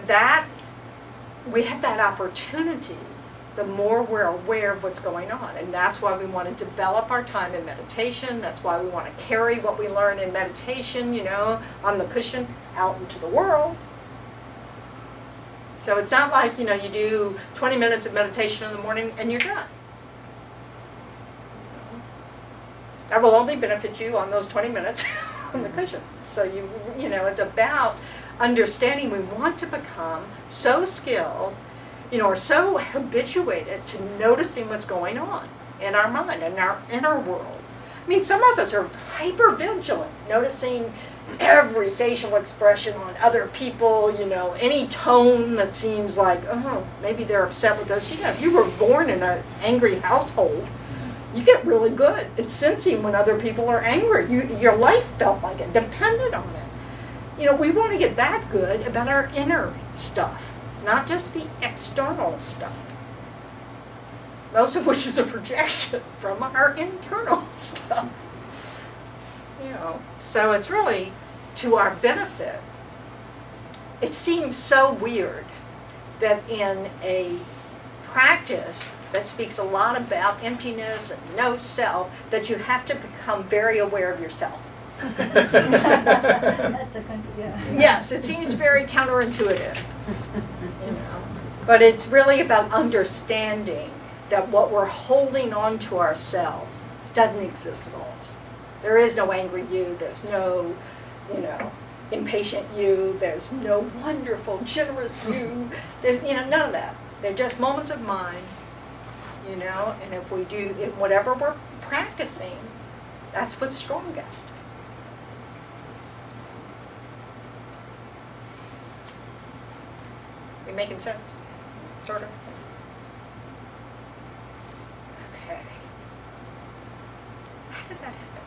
that we have that opportunity the more we're aware of what's going on. And that's why we want to develop our time in meditation. That's why we want to carry what we learn in meditation, on the cushion out into the world. So it's not like, you do 20 minutes of meditation in the morning and you're done. That will only benefit you on those 20 minutes on the cushion. So it's about understanding we want to become so skilled, or so habituated to noticing what's going on in our mind and our inner world. I mean, some of us are hyper vigilant, noticing every facial expression on other people, any tone that seems like, oh, maybe they're upset with us. If you were born in an angry household, you get really good at sensing when other people are angry. Your life felt like it, depended on it. We want to get that good about our inner stuff, not just the external stuff, most of which is a projection from our internal stuff. So it's really to our benefit. It seems so weird that in a practice that speaks a lot about emptiness and no self, that you have to become very aware of yourself. That's a yeah. Yes, it seems very counterintuitive. But it's really about understanding that what we're holding on to ourselves doesn't exist at all. There is no angry you, there's no, impatient you, there's no wonderful, generous you, there's, none of that. They're just moments of mind, and if we do, whatever we're practicing, that's what's strongest. We making sense? Sort of? Okay. How did that happen?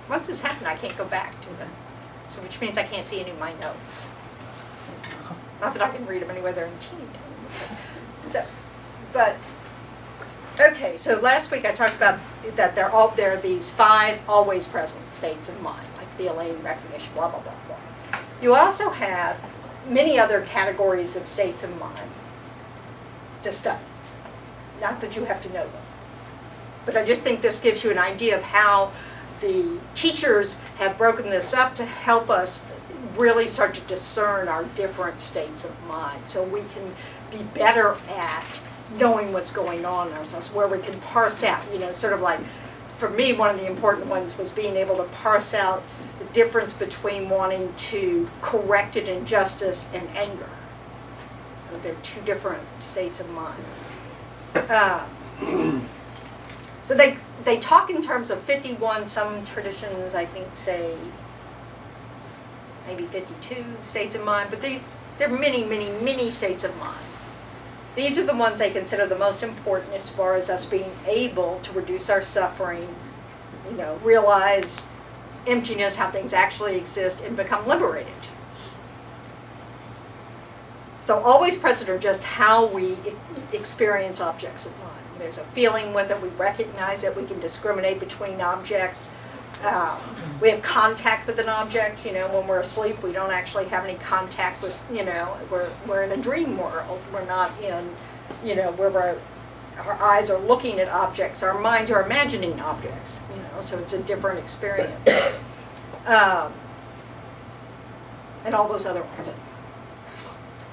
Once this happened, I can't go back to so which means I can't see any of my notes. Not that I can read them anywhere, they're in teeny. Okay, so last week I talked about that there are these 5 always present states of mind, like feeling, recognition, blah, blah, blah, blah. You also have many other categories of states of mind to study. Not that you have to know them. But I just think this gives you an idea of how the teachers have broken this up to help us really start to discern our different states of mind, so we can be better at knowing what's going on in ourselves, where we can parse out, sort of like, for me, one of the important ones was being able to parse out the difference between wanting to correct an injustice and anger. They're 2 different states of mind. So they talk in terms of 51, some traditions I think say maybe 52 states of mind, but there are many, many, many states of mind. These are the ones they consider the most important as far as us being able to reduce our suffering, realize emptiness, how things actually exist, and become liberated. So always present are just how we experience objects of mind. There's a feeling with it, we recognize it, we can discriminate between objects. We have contact with an object, when we're asleep we don't actually have any contact with, we're in a dream world. We're not in where our eyes are looking at objects, our minds are imagining objects, so it's a different experience. And all those other ones.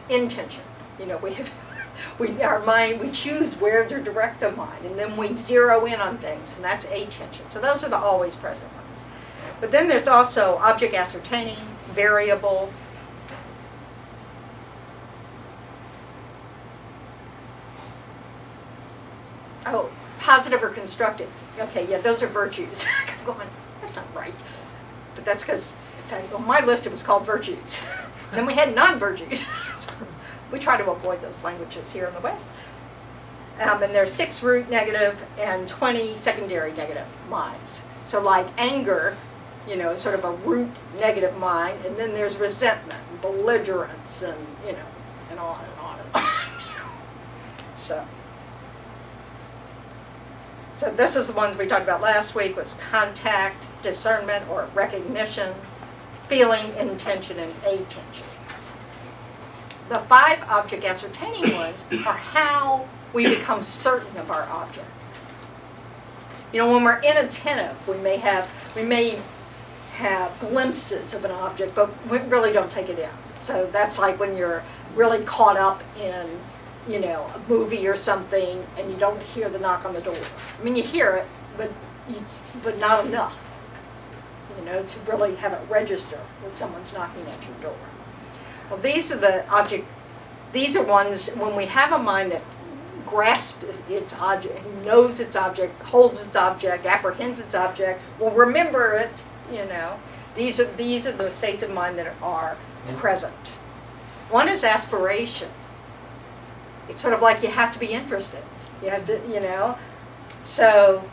Intention. Our mind, we choose where to direct the mind, and then we zero in on things, and that's attention. So those are the always present ones. But then there's also object ascertaining, variable. Oh, positive or constructive. Okay, yeah, those are virtues. I'm going, that's not right. But that's because on my list it was called virtues. Then we had non-virtues. So we try to avoid those languages here in the West. And there's 6 root negative and 20 secondary negative minds. So like anger, is sort of a root negative mind, and then there's resentment, and belligerence, and and on and on and on. So this is the ones we talked about last week, was contact, discernment or recognition, feeling, intention, and attention. The 5 object ascertaining ones are how we become certain of our object. When we're inattentive, we may have glimpses of an object, but we really don't take it in. So that's like when you're really caught up in a movie or something, and you don't hear the knock on the door. I mean, you hear it, but not enough, to really have it register that someone's knocking at your door. Well, these are ones when we have a mind that grasps its object, knows its object, holds its object, apprehends its object, will remember it, These are the states of mind that are present. One is aspiration. It's sort of like you have to be interested. You have to, So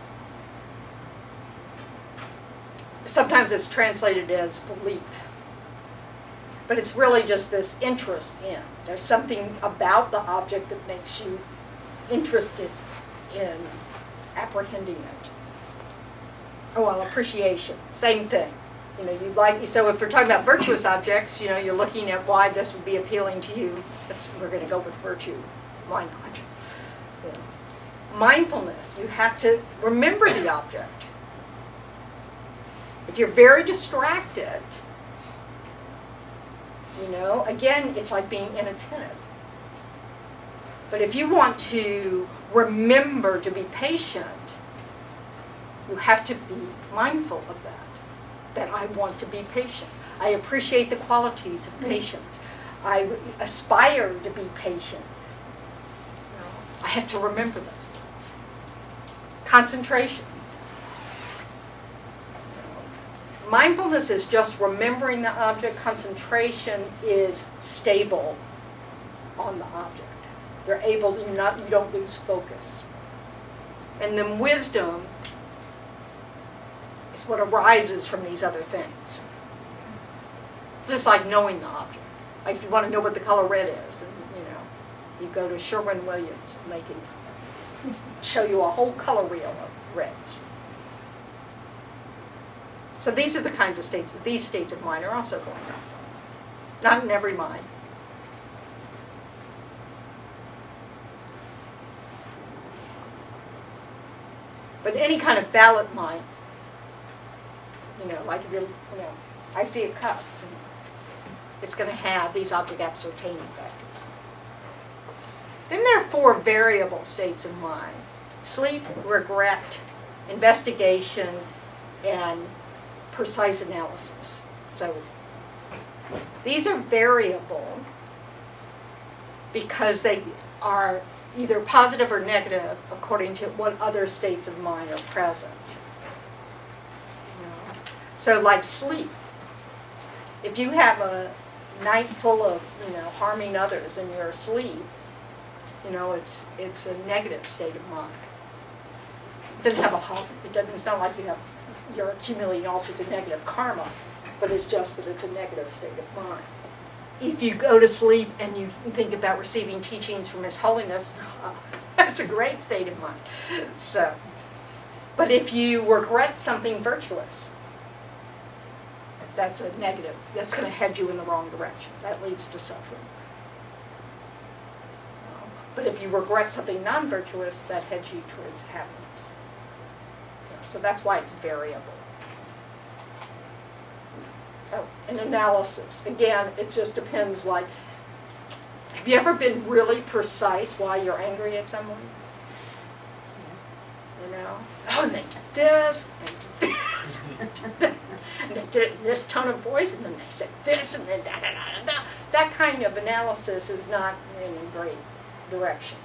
sometimes it's translated as belief. But it's really just this interest in. There's something about the object that makes you interested in apprehending it. Oh, well, appreciation, same thing. So if we're talking about virtuous objects, you're looking at why this would be appealing to you. We're going to go with virtue. Why not? Mindfulness, you have to remember the object. If you're very distracted, again, it's like being inattentive. But if you want to remember to be patient, you have to be mindful of that I want to be patient. I appreciate the qualities of patience. I aspire to be patient. I have to remember those things. Concentration. Mindfulness is just remembering the object. Concentration is stable on the object. You're able to you don't lose focus. And then wisdom is what arises from these other things. Just like knowing the object. Like if you want to know what the color red is, then you go to Sherwin-Williams and they can show you a whole color wheel of reds. So these are the kinds of states, these states of mind are also going on. Not in every mind. But any kind of valid mind, like if you're, I see a cup, it's going to have these object ascertaining factors. Then there are 4 variable states of mind: sleep, regret, investigation, and precise analysis. So these are variable because they are either positive or negative according to what other states of mind are present. So like sleep, if you have a night full of harming others and you're asleep, it's a negative state of mind. It doesn't sound like you're accumulating all sorts of negative karma, but it's just that it's a negative state of mind. If you go to sleep and you think about receiving teachings from His Holiness, that's a great state of mind. So, but if you regret something virtuous, that's a negative. That's going to head you in the wrong direction. That leads to suffering. But if you regret something non-virtuous, that heads you towards happiness. So that's why it's variable. Oh, an analysis. Again, it just depends, like, have you ever been really precise why you're angry at someone? You know? Oh, and they did this, they did this, and they did it in this tone of voice, and then they said this, and then da-da-da-da-da. That kind of analysis is not in a great direction.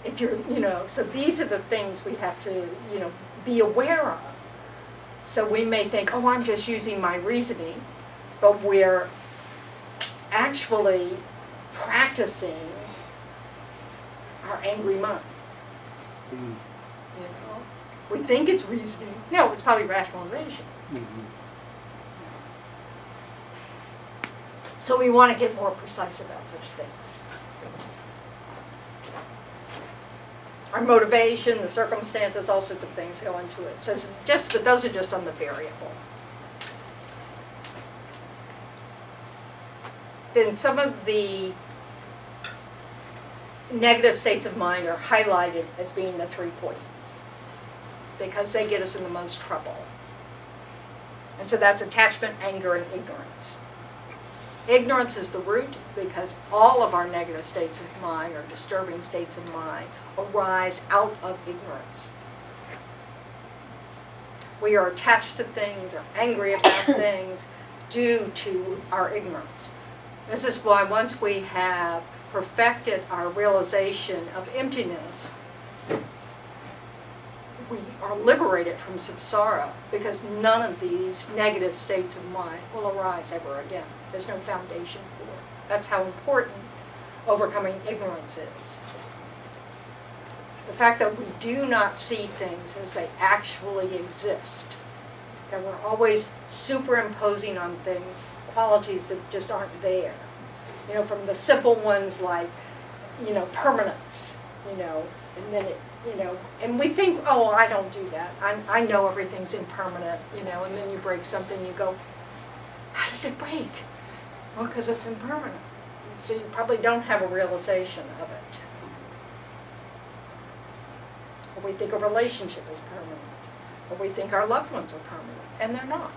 If you're, so these are the things we have to, be aware of. So we may think, oh, I'm just using my reasoning, but we're actually practicing our angry mind. We think it's reasoning. No, it's probably rationalization. So we want to get more precise about such things. Our motivation, the circumstances, all sorts of things go into it. So but those are just on the variable. Then some of the negative states of mind are highlighted as being the 3 poisons because they get us in the most trouble. And so that's attachment, anger, and ignorance. Ignorance is the root because all of our negative states of mind or disturbing states of mind arise out of ignorance. We are attached to things or angry about things due to our ignorance. This is why once we have perfected our realization of emptiness, we are liberated from samsara because none of these negative states of mind will arise ever again. There's no foundation for it. That's how important overcoming ignorance is. The fact that we do not see things as they actually exist, that we're always superimposing on things qualities that just aren't there. From the simple ones like, permanence, and then it, and we think, oh, I don't do that. I know everything's impermanent, and then you break something, you go, how did it break? Well, because it's impermanent. So you probably don't have a realization of it. Or we think a relationship is permanent. Or we think our loved ones are permanent, and they're not.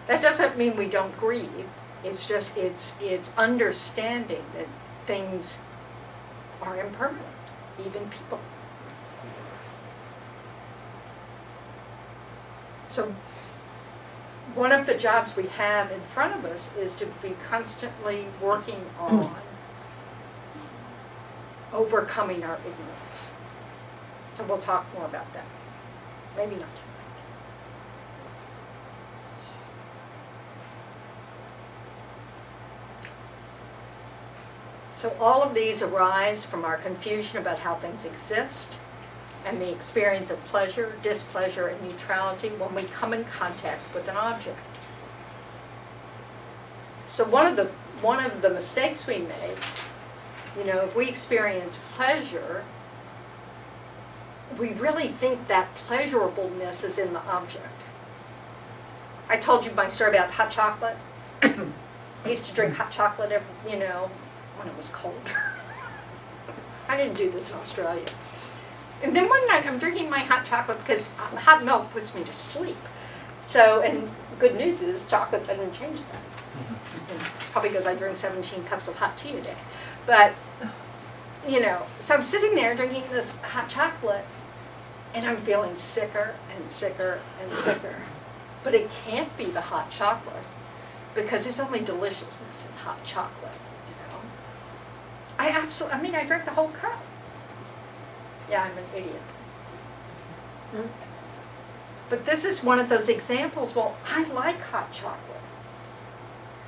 That doesn't mean we don't grieve. It's just, it's understanding that things are impermanent, even people. So one of the jobs we have in front of us is to be constantly working on overcoming our ignorance. So we'll talk more about that. Maybe not tonight. So all of these arise from our confusion about how things exist and the experience of pleasure, displeasure, and neutrality when we come in contact with an object. So one of the mistakes we make, if we experience pleasure, we really think that pleasurableness is in the object. I told you my story about hot chocolate. I used to drink hot chocolate every, when it was cold. I didn't do this in Australia. And then one night I'm drinking my hot chocolate because hot milk puts me to sleep. So, and good news is chocolate doesn't change that. And it's probably because I drink 17 cups of hot tea a day. But, so I'm sitting there drinking this hot chocolate and I'm feeling sicker and sicker and sicker. But it can't be the hot chocolate because there's only deliciousness in hot chocolate. I drank the whole cup. Yeah, I'm an idiot. But this is one of those examples, well, I like hot chocolate.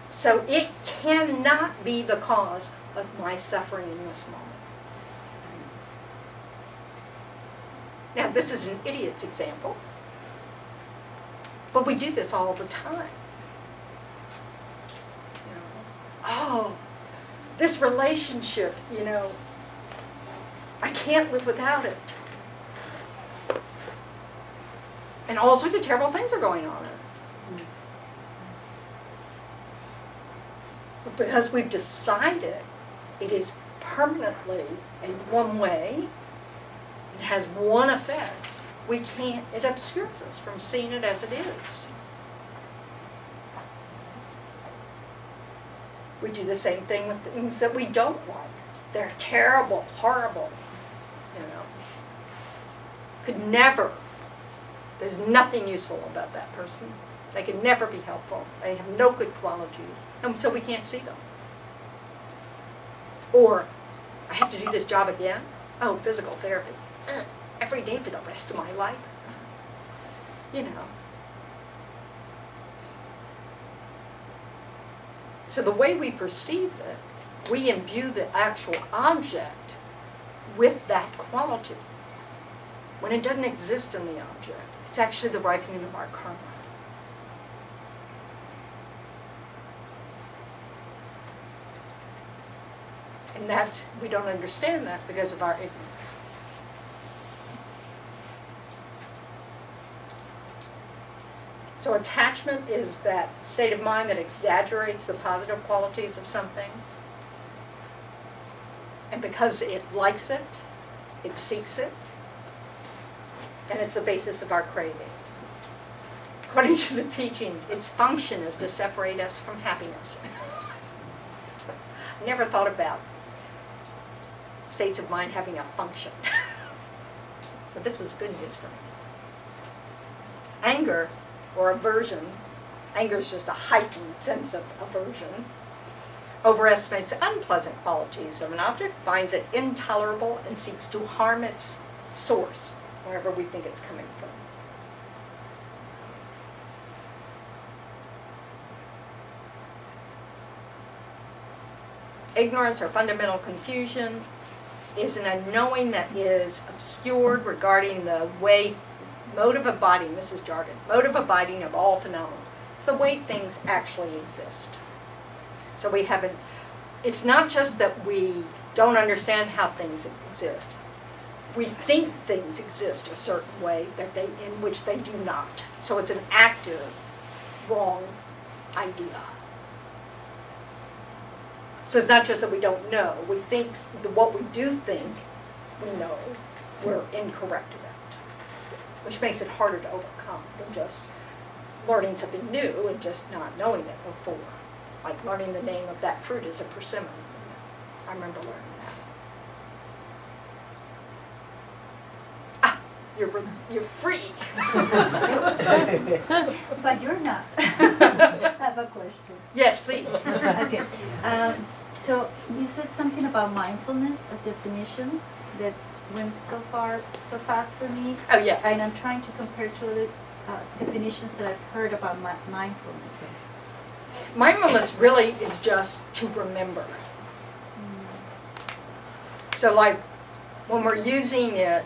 So it cannot be the cause of my suffering in this moment. Now, this is an idiot's example. But we do this all the time. Oh, this relationship, I can't live without it. And all sorts of terrible things are going on in it. But because we've decided it is permanently a one way, it has one effect, we can't, it obscures us from seeing it as it is. We do the same thing with things that we don't like. They're terrible, horrible, you know. Could never, there's nothing useful about that person. They can never be helpful. They have no good qualities, and so we can't see them. Or, I have to do this job again? Oh, physical therapy. Every day for the rest of my life. You know. So the way we perceive it, we imbue the actual object with that quality. When it doesn't exist in the object, it's actually the ripening of our karma. And that's, we don't understand that because of our ignorance. So attachment is that state of mind that exaggerates the positive qualities of something. And because it likes it, it seeks it, and it's the basis of our craving. According to the teachings, its function is to separate us from happiness. Never thought about states of mind having a function. So this was good news for me. Anger, or aversion, anger is just a heightened sense of aversion, overestimates the unpleasant qualities of an object, finds it intolerable, and seeks to harm its source, wherever we think it's coming from. Ignorance or fundamental confusion is an unknowing that is obscured regarding the way, mode of abiding, this is jargon, mode of abiding of all phenomena. It's the way things actually exist. So we haven't, it's not just that we don't understand how things exist. We think things exist a certain way that they, in which they do not. So it's an active, wrong idea. So it's not just that we don't know. We think what we do think we know, we're incorrect about, which makes it harder to overcome than just learning something new and just not knowing it before. Like learning the name of that fruit is a persimmon. I remember learning that. Ah, you're free. But you're not. I have a question. Yes, please. Okay. So you said something about mindfulness, a definition that went so fast for me. Oh, yes. And I'm trying to compare to other definitions that I've heard about mindfulness. Mindfulness really is just to remember. So like when we're using it,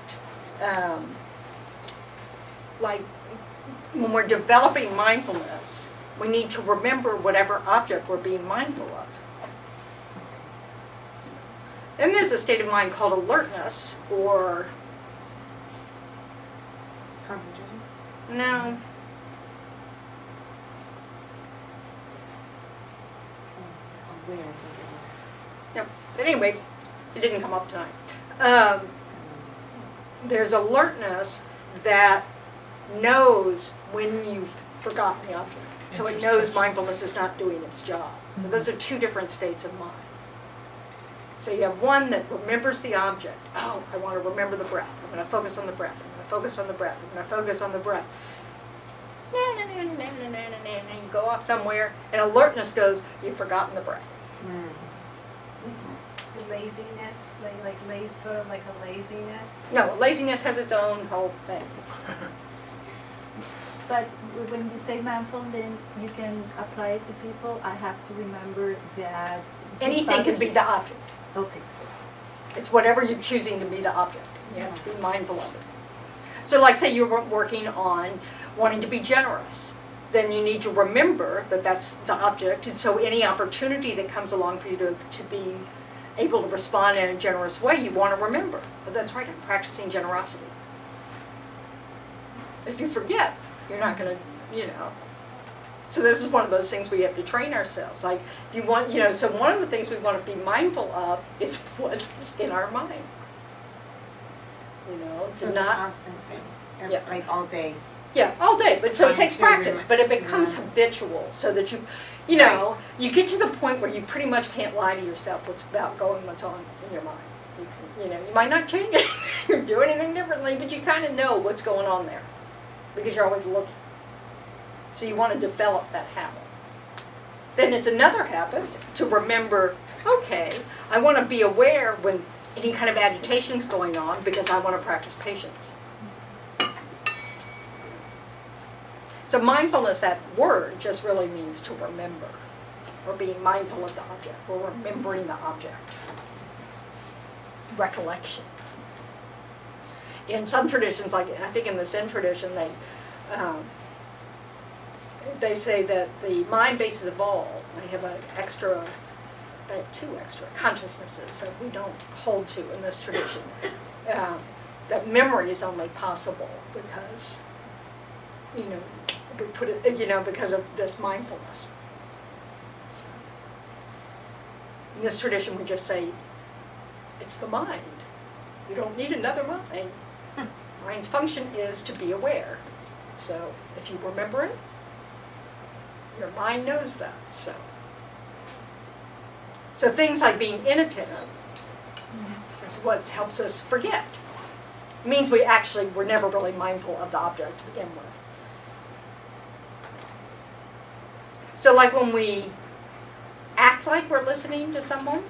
like when we're developing mindfulness, we need to remember whatever object we're being mindful of. Then there's a state of mind called alertness, or Concentration? no, Aware, I think it no. But anyway, it didn't come up tonight. There's alertness that knows when you've forgotten the object. So it knows mindfulness is not doing its job. So those are two different states of mind. So you have one that remembers the object. Oh, I want to remember the breath. I'm going to focus on the breath. I'm going to focus on the breath. I'm going to focus on the breath. And you go off somewhere, and alertness goes, you've forgotten the breath. Laziness, sort of like a laziness. No, laziness has its own whole thing. But when you say mindful, then you can apply it to people. I have to remember that Anything can be the object. Okay. It's whatever you're choosing to be the object. You have to be mindful of it. So like say you're working on wanting to be generous. Then you need to remember that that's the object. And so any opportunity that comes along for you to be able to respond in a generous way, you want to remember. But that's right, I'm practicing generosity. If you forget, you're not going to, So this is one of those things we have to train ourselves. Like, if you want, so one of the things we want to be mindful of is what's in our mind. So To it's a not, constant thing, Yeah. like all day. yeah, all day, but so it Trying takes to practice, but it yeah. becomes habitual, so that you get to the point where you pretty much can't lie to yourself what's on in your mind. You might not change it or do anything differently, but you kind of know what's going on there, because you're always looking. So you want to develop that habit. Then it's another habit to remember, okay, I want to be aware when any kind of agitation's going on, because I want to practice patience. So mindfulness, that word, just really means to remember, or being mindful of the object, or remembering the object. Recollection. In some traditions, like I think in the Zen tradition, they say that the mind bases evolve. They have they have two extra consciousnesses that we don't hold to in this tradition. That memory is only possible because, we put it, because of this mindfulness. So, in this tradition, we just say, it's the mind. You don't need another mind. Mind's function is to be aware. So if you remember it, your mind knows that. So things like being inattentive is what helps us forget. It means we're never really mindful of the object to begin with. So like when we act like we're listening to someone,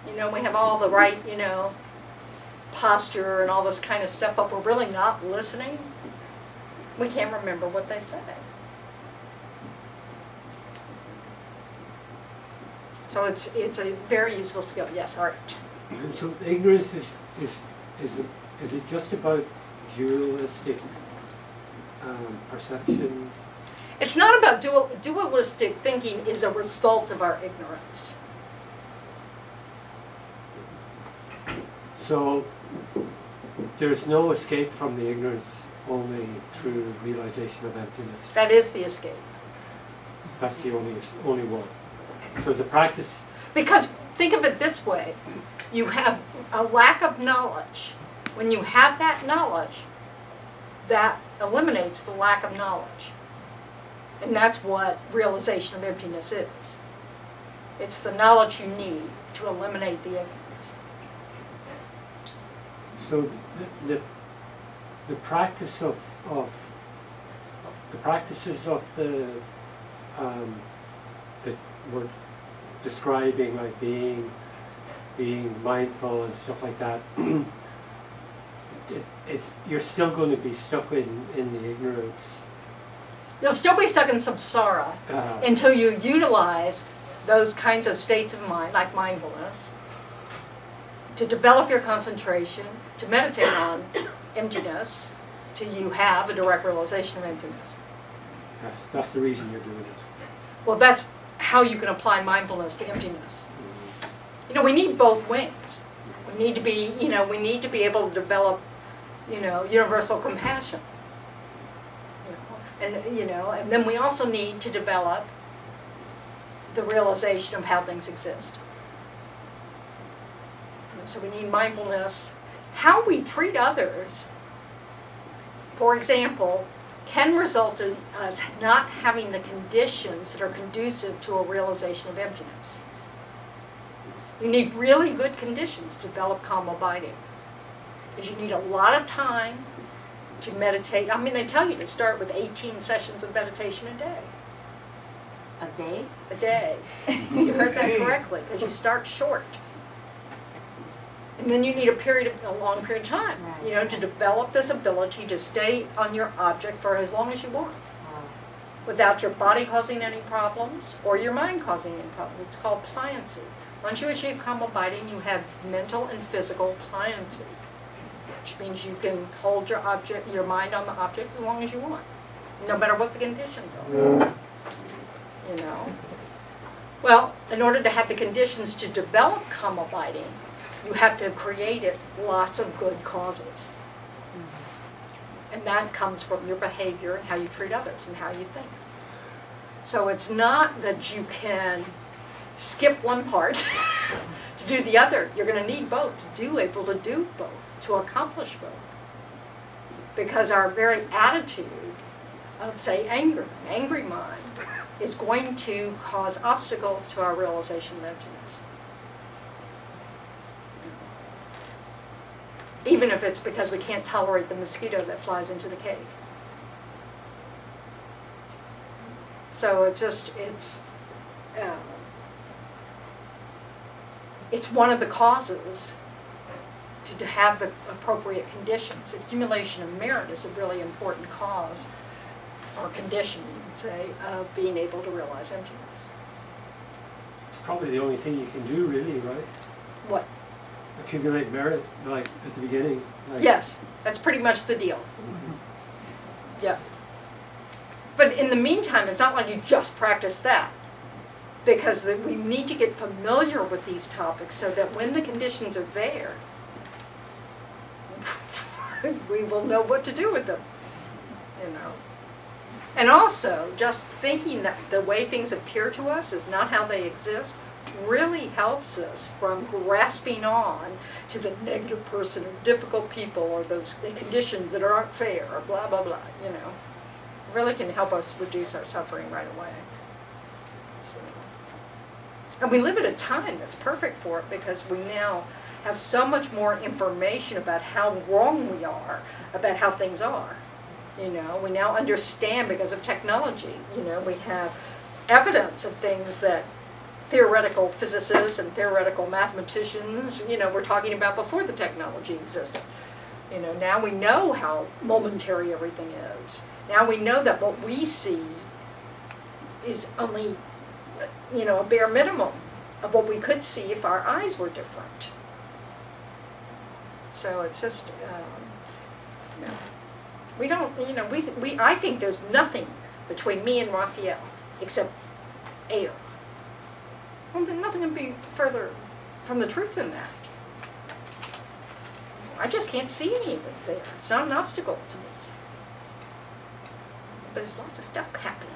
we have all the right, posture and all this kind of stuff, but we're really not listening. We can't remember what they say. So it's a very useful skill. Yes, Art. And so ignorance is it just about dualistic perception? It's not about dualistic thinking is a result of our ignorance. So there's no escape from the ignorance, only through realization of emptiness. That is the escape. That's the only one. So the practice. Because think of it this way, you have a lack of knowledge. When you have that knowledge, that eliminates the lack of knowledge. And that's what realization of emptiness is. It's the knowledge you need to eliminate the ignorance. So the practice of the practices of the that we're describing, like being mindful and stuff like that, you're still going to be stuck in the ignorance. You'll still be stuck in samsara until you utilize those kinds of states of mind, like mindfulness, to develop your concentration, to meditate on emptiness, till you have a direct realization of emptiness. That's the reason you're doing it. Well, that's how you can apply mindfulness to emptiness. We need both wings. We need to be, we need to be able to develop, universal compassion. And then we also need to develop the realization of how things exist. So we need mindfulness. How we treat others, for example, can result in us not having the conditions that are conducive to a realization of emptiness. You need really good conditions to develop calm abiding. Because you need a lot of time to meditate. I mean, they tell you to start with 18 sessions of meditation a day. A day? A day. You heard that correctly, because you start short. And then you need a long period of time, Right. to develop this ability to stay on your object for as long as you want, without your body causing any problems or your mind causing any problems. It's called pliancy. Once you achieve calm abiding, you have mental and physical pliancy, which means you can hold your mind on the object as long as you want, no matter what the conditions are. Well, in order to have the conditions to develop calm abiding, you have to have created lots of good causes. And that comes from your behavior and how you treat others and how you think. So it's not that you can skip one part to do the other. You're going to need both to able to do both, to accomplish both. Because our very attitude of, say, angry mind, is going to cause obstacles to our realization of emptiness. Even if it's because we can't tolerate the mosquito that flies into the cave. So it's one of the causes to have the appropriate conditions. Accumulation of merit is a really important cause or condition, you could say, of being able to realize emptiness. It's probably the only thing you can do, really, right? What? Accumulate merit, like at the beginning. Like, Yes, that's pretty much the deal. Yeah. But in the meantime, it's not like you just practice that. Because we need to get familiar with these topics so that when the conditions are there, we will know what to do with them, you know. And also, just thinking that the way things appear to us is not how they exist really helps us from grasping on to the negative person or difficult people or those conditions that aren't fair or blah, blah, blah, you know. Really can help us reduce our suffering right away. So, and we live at a time that's perfect for it because we now have so much more information about how wrong we are, about how things are. You know, we now understand because of technology. You know, we have evidence of things that theoretical physicists and theoretical mathematicians, you know, were talking about before the technology existed. You know, now we know how momentary everything is. Now we know that what we see is only, you know, a bare minimum of what we could see if our eyes were different. So it's just, you know, we don't, you know, I think there's nothing between me and Raphael except air. Well, then nothing can be further from the truth than that. I just can't see any of it there. It's not an obstacle to me. But there's lots of stuff happening.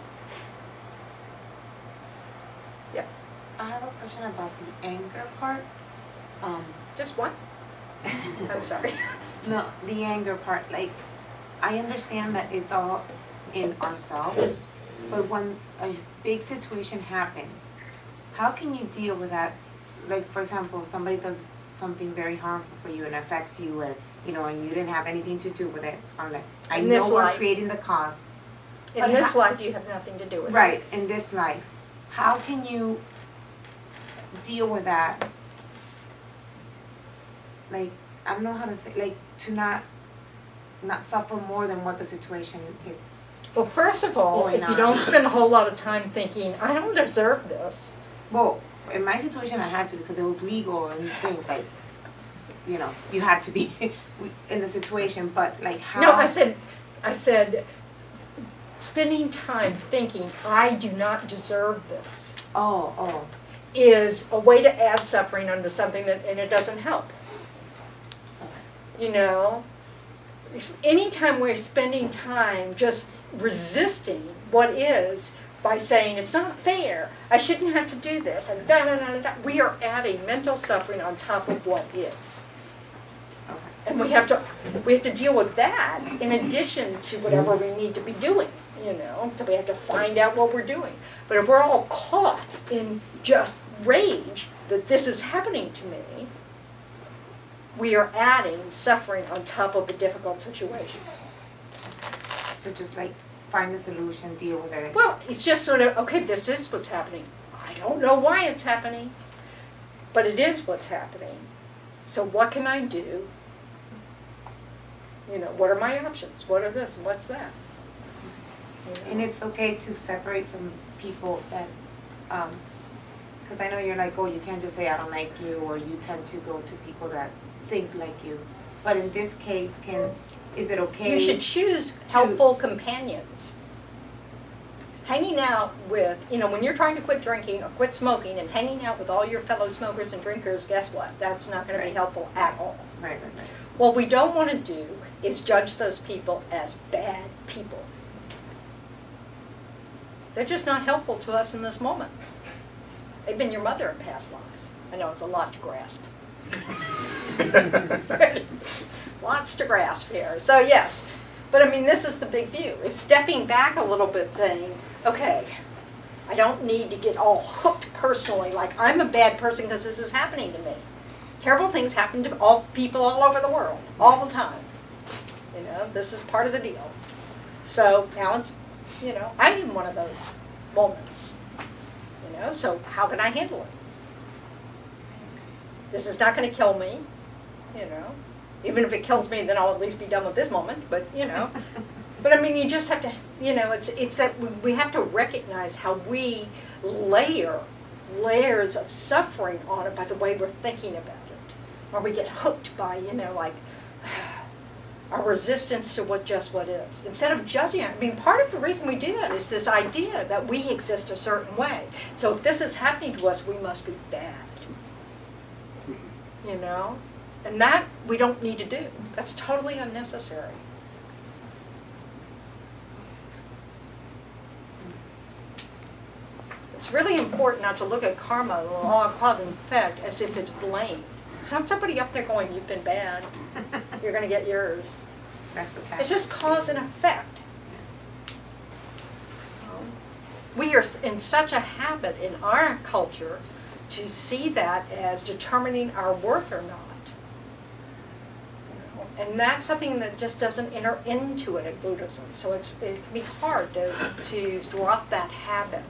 Yeah. I have a question about the anger part. Just what? I'm sorry. No, the anger part. Like, I understand that it's all in ourselves, but when a big situation happens, how can you deal with that? Like, for example, somebody does something very harmful for you and affects you, and you know, and you didn't have anything to do with it. Or like, I know we're creating the cause. In this life, you have nothing to do with it. Right, in this life. How can you deal with that? Like, I don't know how to say, like, to not suffer more than what the situation is. Well, first of all, if you don't spend a whole lot of time thinking, I don't deserve this. Well, in my situation, I had to because it was legal and things like, you know, you had to be in the situation. But like, how? No, I said, spending time thinking I do not deserve this. Oh. Is a way to add suffering onto something that, and it doesn't help. You know, anytime we're spending time just resisting what is by saying it's not fair, I shouldn't have to do this, and we are adding mental suffering on top of what is. And we have to deal with that in addition to whatever we need to be doing, you know, so we have to find out what we're doing. But if we're all caught in just rage that this is happening to me, we are adding suffering on top of a difficult situation. So just like find the solution, deal with it. Well, it's just sort of, okay, this is what's happening. I don't know why it's happening, but it is what's happening. So what can I do? You know, what are my options? What are this and what's that? You know? And it's okay to separate from people that, because I know you're like, oh, you can't just say I don't like you, or you tend to go to people that think like you. But in this case, is it okay? You should choose helpful companions. Hanging out with, you know, when you're trying to quit drinking or quit smoking and hanging out with all your fellow smokers and drinkers, guess what? That's not going to be helpful at all. Right. What we don't want to do is judge those people as bad people. They're just not helpful to us in this moment. They've been your mother in past lives. I know it's a lot to grasp. Lots to grasp here. So yes, but I mean, this is the big view, is stepping back a little bit saying, okay, I don't need to get all hooked personally, like I'm a bad person because this is happening to me. Terrible things happen to all people all over the world, all the time. You know, this is part of the deal. So now it's, you know, I'm in one of those moments. You know, so how can I handle it? This is not going to kill me, you know. Even if it kills me, then I'll at least be done with this moment. But you know, but I mean, you just have to, you know, it's that we have to recognize how we layer layers of suffering on it by the way we're thinking about it, or we get hooked by, you know, like our resistance to what is. Instead of judging it, I mean, part of the reason we do that is this idea that we exist a certain way. So if this is happening to us, we must be bad. You know? And that we don't need to do. That's totally unnecessary. It's really important not to look at karma, the law of cause and effect, as if it's blame. It's not somebody up there going, you've been bad, you're going to get yours. That's the It's just cause and effect. We are in such a habit in our culture to see that as determining our worth or not. And that's something that just doesn't enter into it in Buddhism. So it can be hard to drop that habit.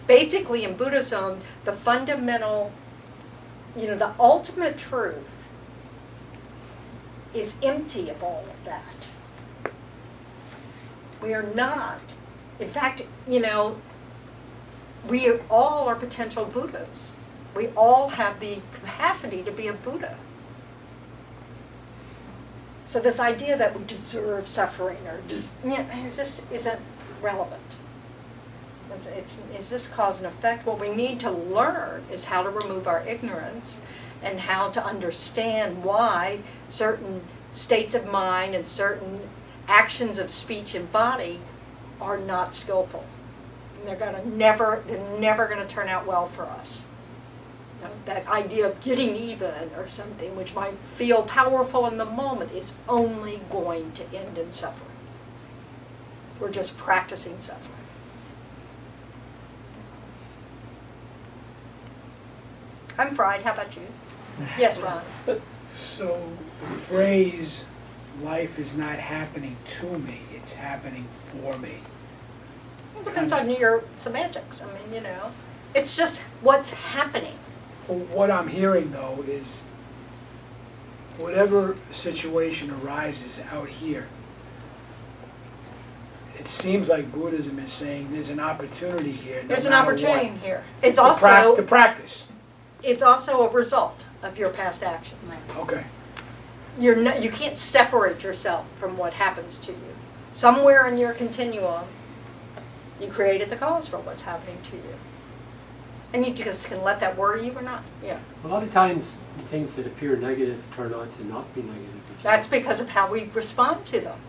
Basically, in Buddhism, the fundamental, you know, the ultimate truth is empty of all of that. We are not. In fact, you know, we all are potential Buddhas. We all have the capacity to be a Buddha. So this idea that we deserve suffering or just, you know, it just isn't relevant. It's just cause and effect. What we need to learn is how to remove our ignorance and how to understand why certain states of mind and certain actions of speech and body are not skillful. And they're never going to turn out well for us. You know, that idea of getting even or something which might feel powerful in the moment is only going to end in suffering. We're just practicing suffering. I'm fried. How about you? Yes, Ron. So the phrase, life is not happening to me, it's happening for me. It depends on your semantics. I mean, you know, it's just what's happening. Well, what I'm hearing though is whatever situation arises out here, it seems like Buddhism is saying there's an opportunity here. No There's an matter opportunity what, here. It's to also practice. It's also a result of your past actions. Right. Okay. You can't separate yourself from what happens to you. Somewhere in your continuum, you created the cause for what's happening to you. And you just can let that worry you or not. Yeah. A lot of times, things that appear negative turn out to not be negative. That's because of how we respond to them.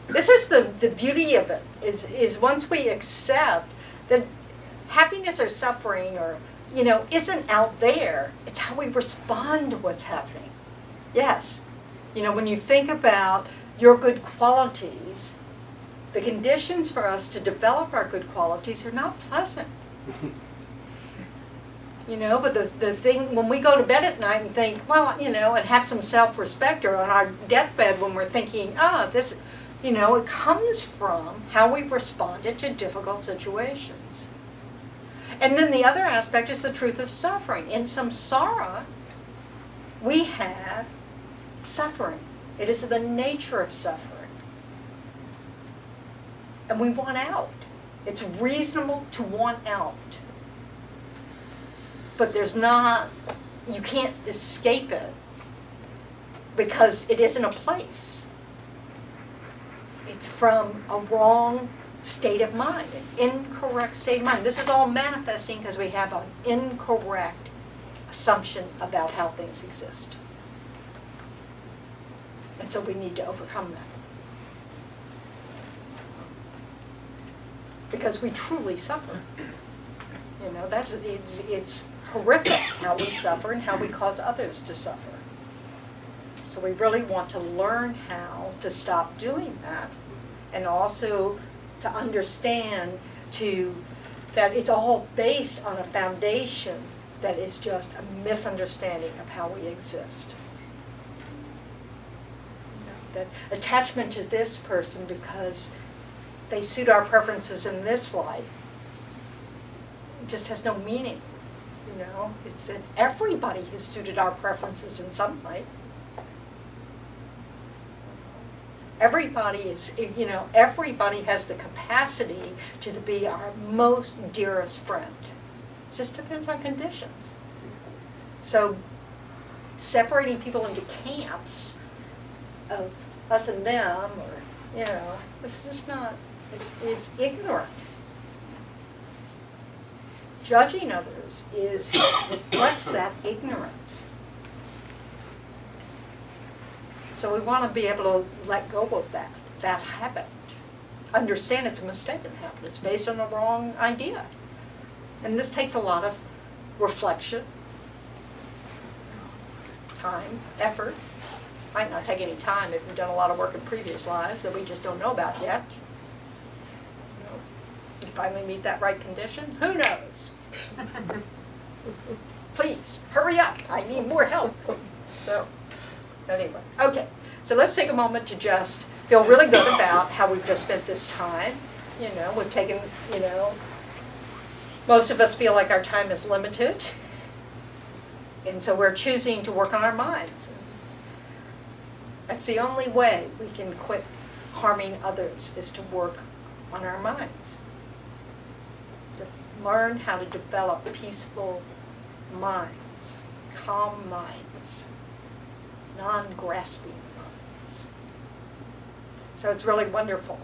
This is the beauty of it, is once we accept that happiness or suffering or, you know, isn't out there, it's how we respond to what's happening. Yes. You know, when you think about your good qualities, the conditions for us to develop our good qualities are not pleasant. You know, but the thing, when we go to bed at night and think, well, you know, and have some self-respect, or on our deathbed when we're thinking, this, you know, it comes from how we responded to difficult situations. And then the other aspect is the truth of suffering. In samsara, we have suffering. It is the nature of suffering. And we want out. It's reasonable to want out. But there's not, you can't escape it because it isn't a place. It's from a wrong state of mind, an incorrect state of mind. This is all manifesting because we have an incorrect assumption about how things exist. And so we need to overcome that. because we truly suffer. You know, it's horrific how we suffer and how we cause others to suffer. So we really want to learn how to stop doing that, and also to understand that it's all based on a foundation that is just a misunderstanding of how we exist. That attachment to this person because they suit our preferences in this life just has no meaning. You know, it's that everybody has suited our preferences in some way. Everybody is, you know, everybody has the capacity to be our most dearest friend. It just depends on conditions. So separating people into camps of us and them, or, you know, it's just not, it's ignorant. Judging others reflects that ignorance. So we want to be able to let go of that habit. Understand it's a mistaken habit. It's based on the wrong idea. And this takes a lot of reflection, time, effort. Might not take any time if you've done a lot of work in previous lives that we just don't know about yet. You know, you finally meet that right condition. Who knows? Please, hurry up. I need more help. So, anyway, okay. So let's take a moment to just feel really good about how we've just spent this time. You know, we've taken, you know, most of us feel like our time is limited. And so we're choosing to work on our minds. That's the only way we can quit harming others, is to work on our minds. To learn how to develop peaceful minds, calm minds, non-grasping minds. So it's really wonderful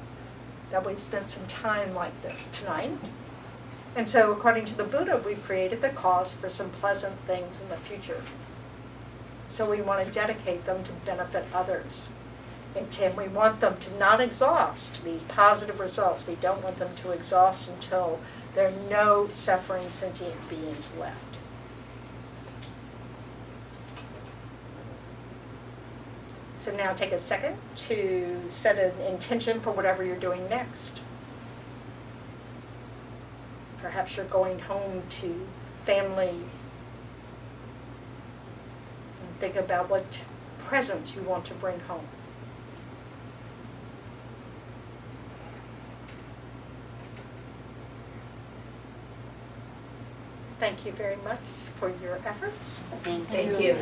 that we've spent some time like this tonight. And so according to the Buddha, we've created the cause for some pleasant things in the future. So we want to dedicate them to benefit others. And 10, we want them to not exhaust these positive results. We don't want them to exhaust until there are no suffering sentient beings left. So now take a second to set an intention for whatever you're doing next. Perhaps you're going home to family and think about what presents you want to bring home. Thank you very much for your efforts. Thank you.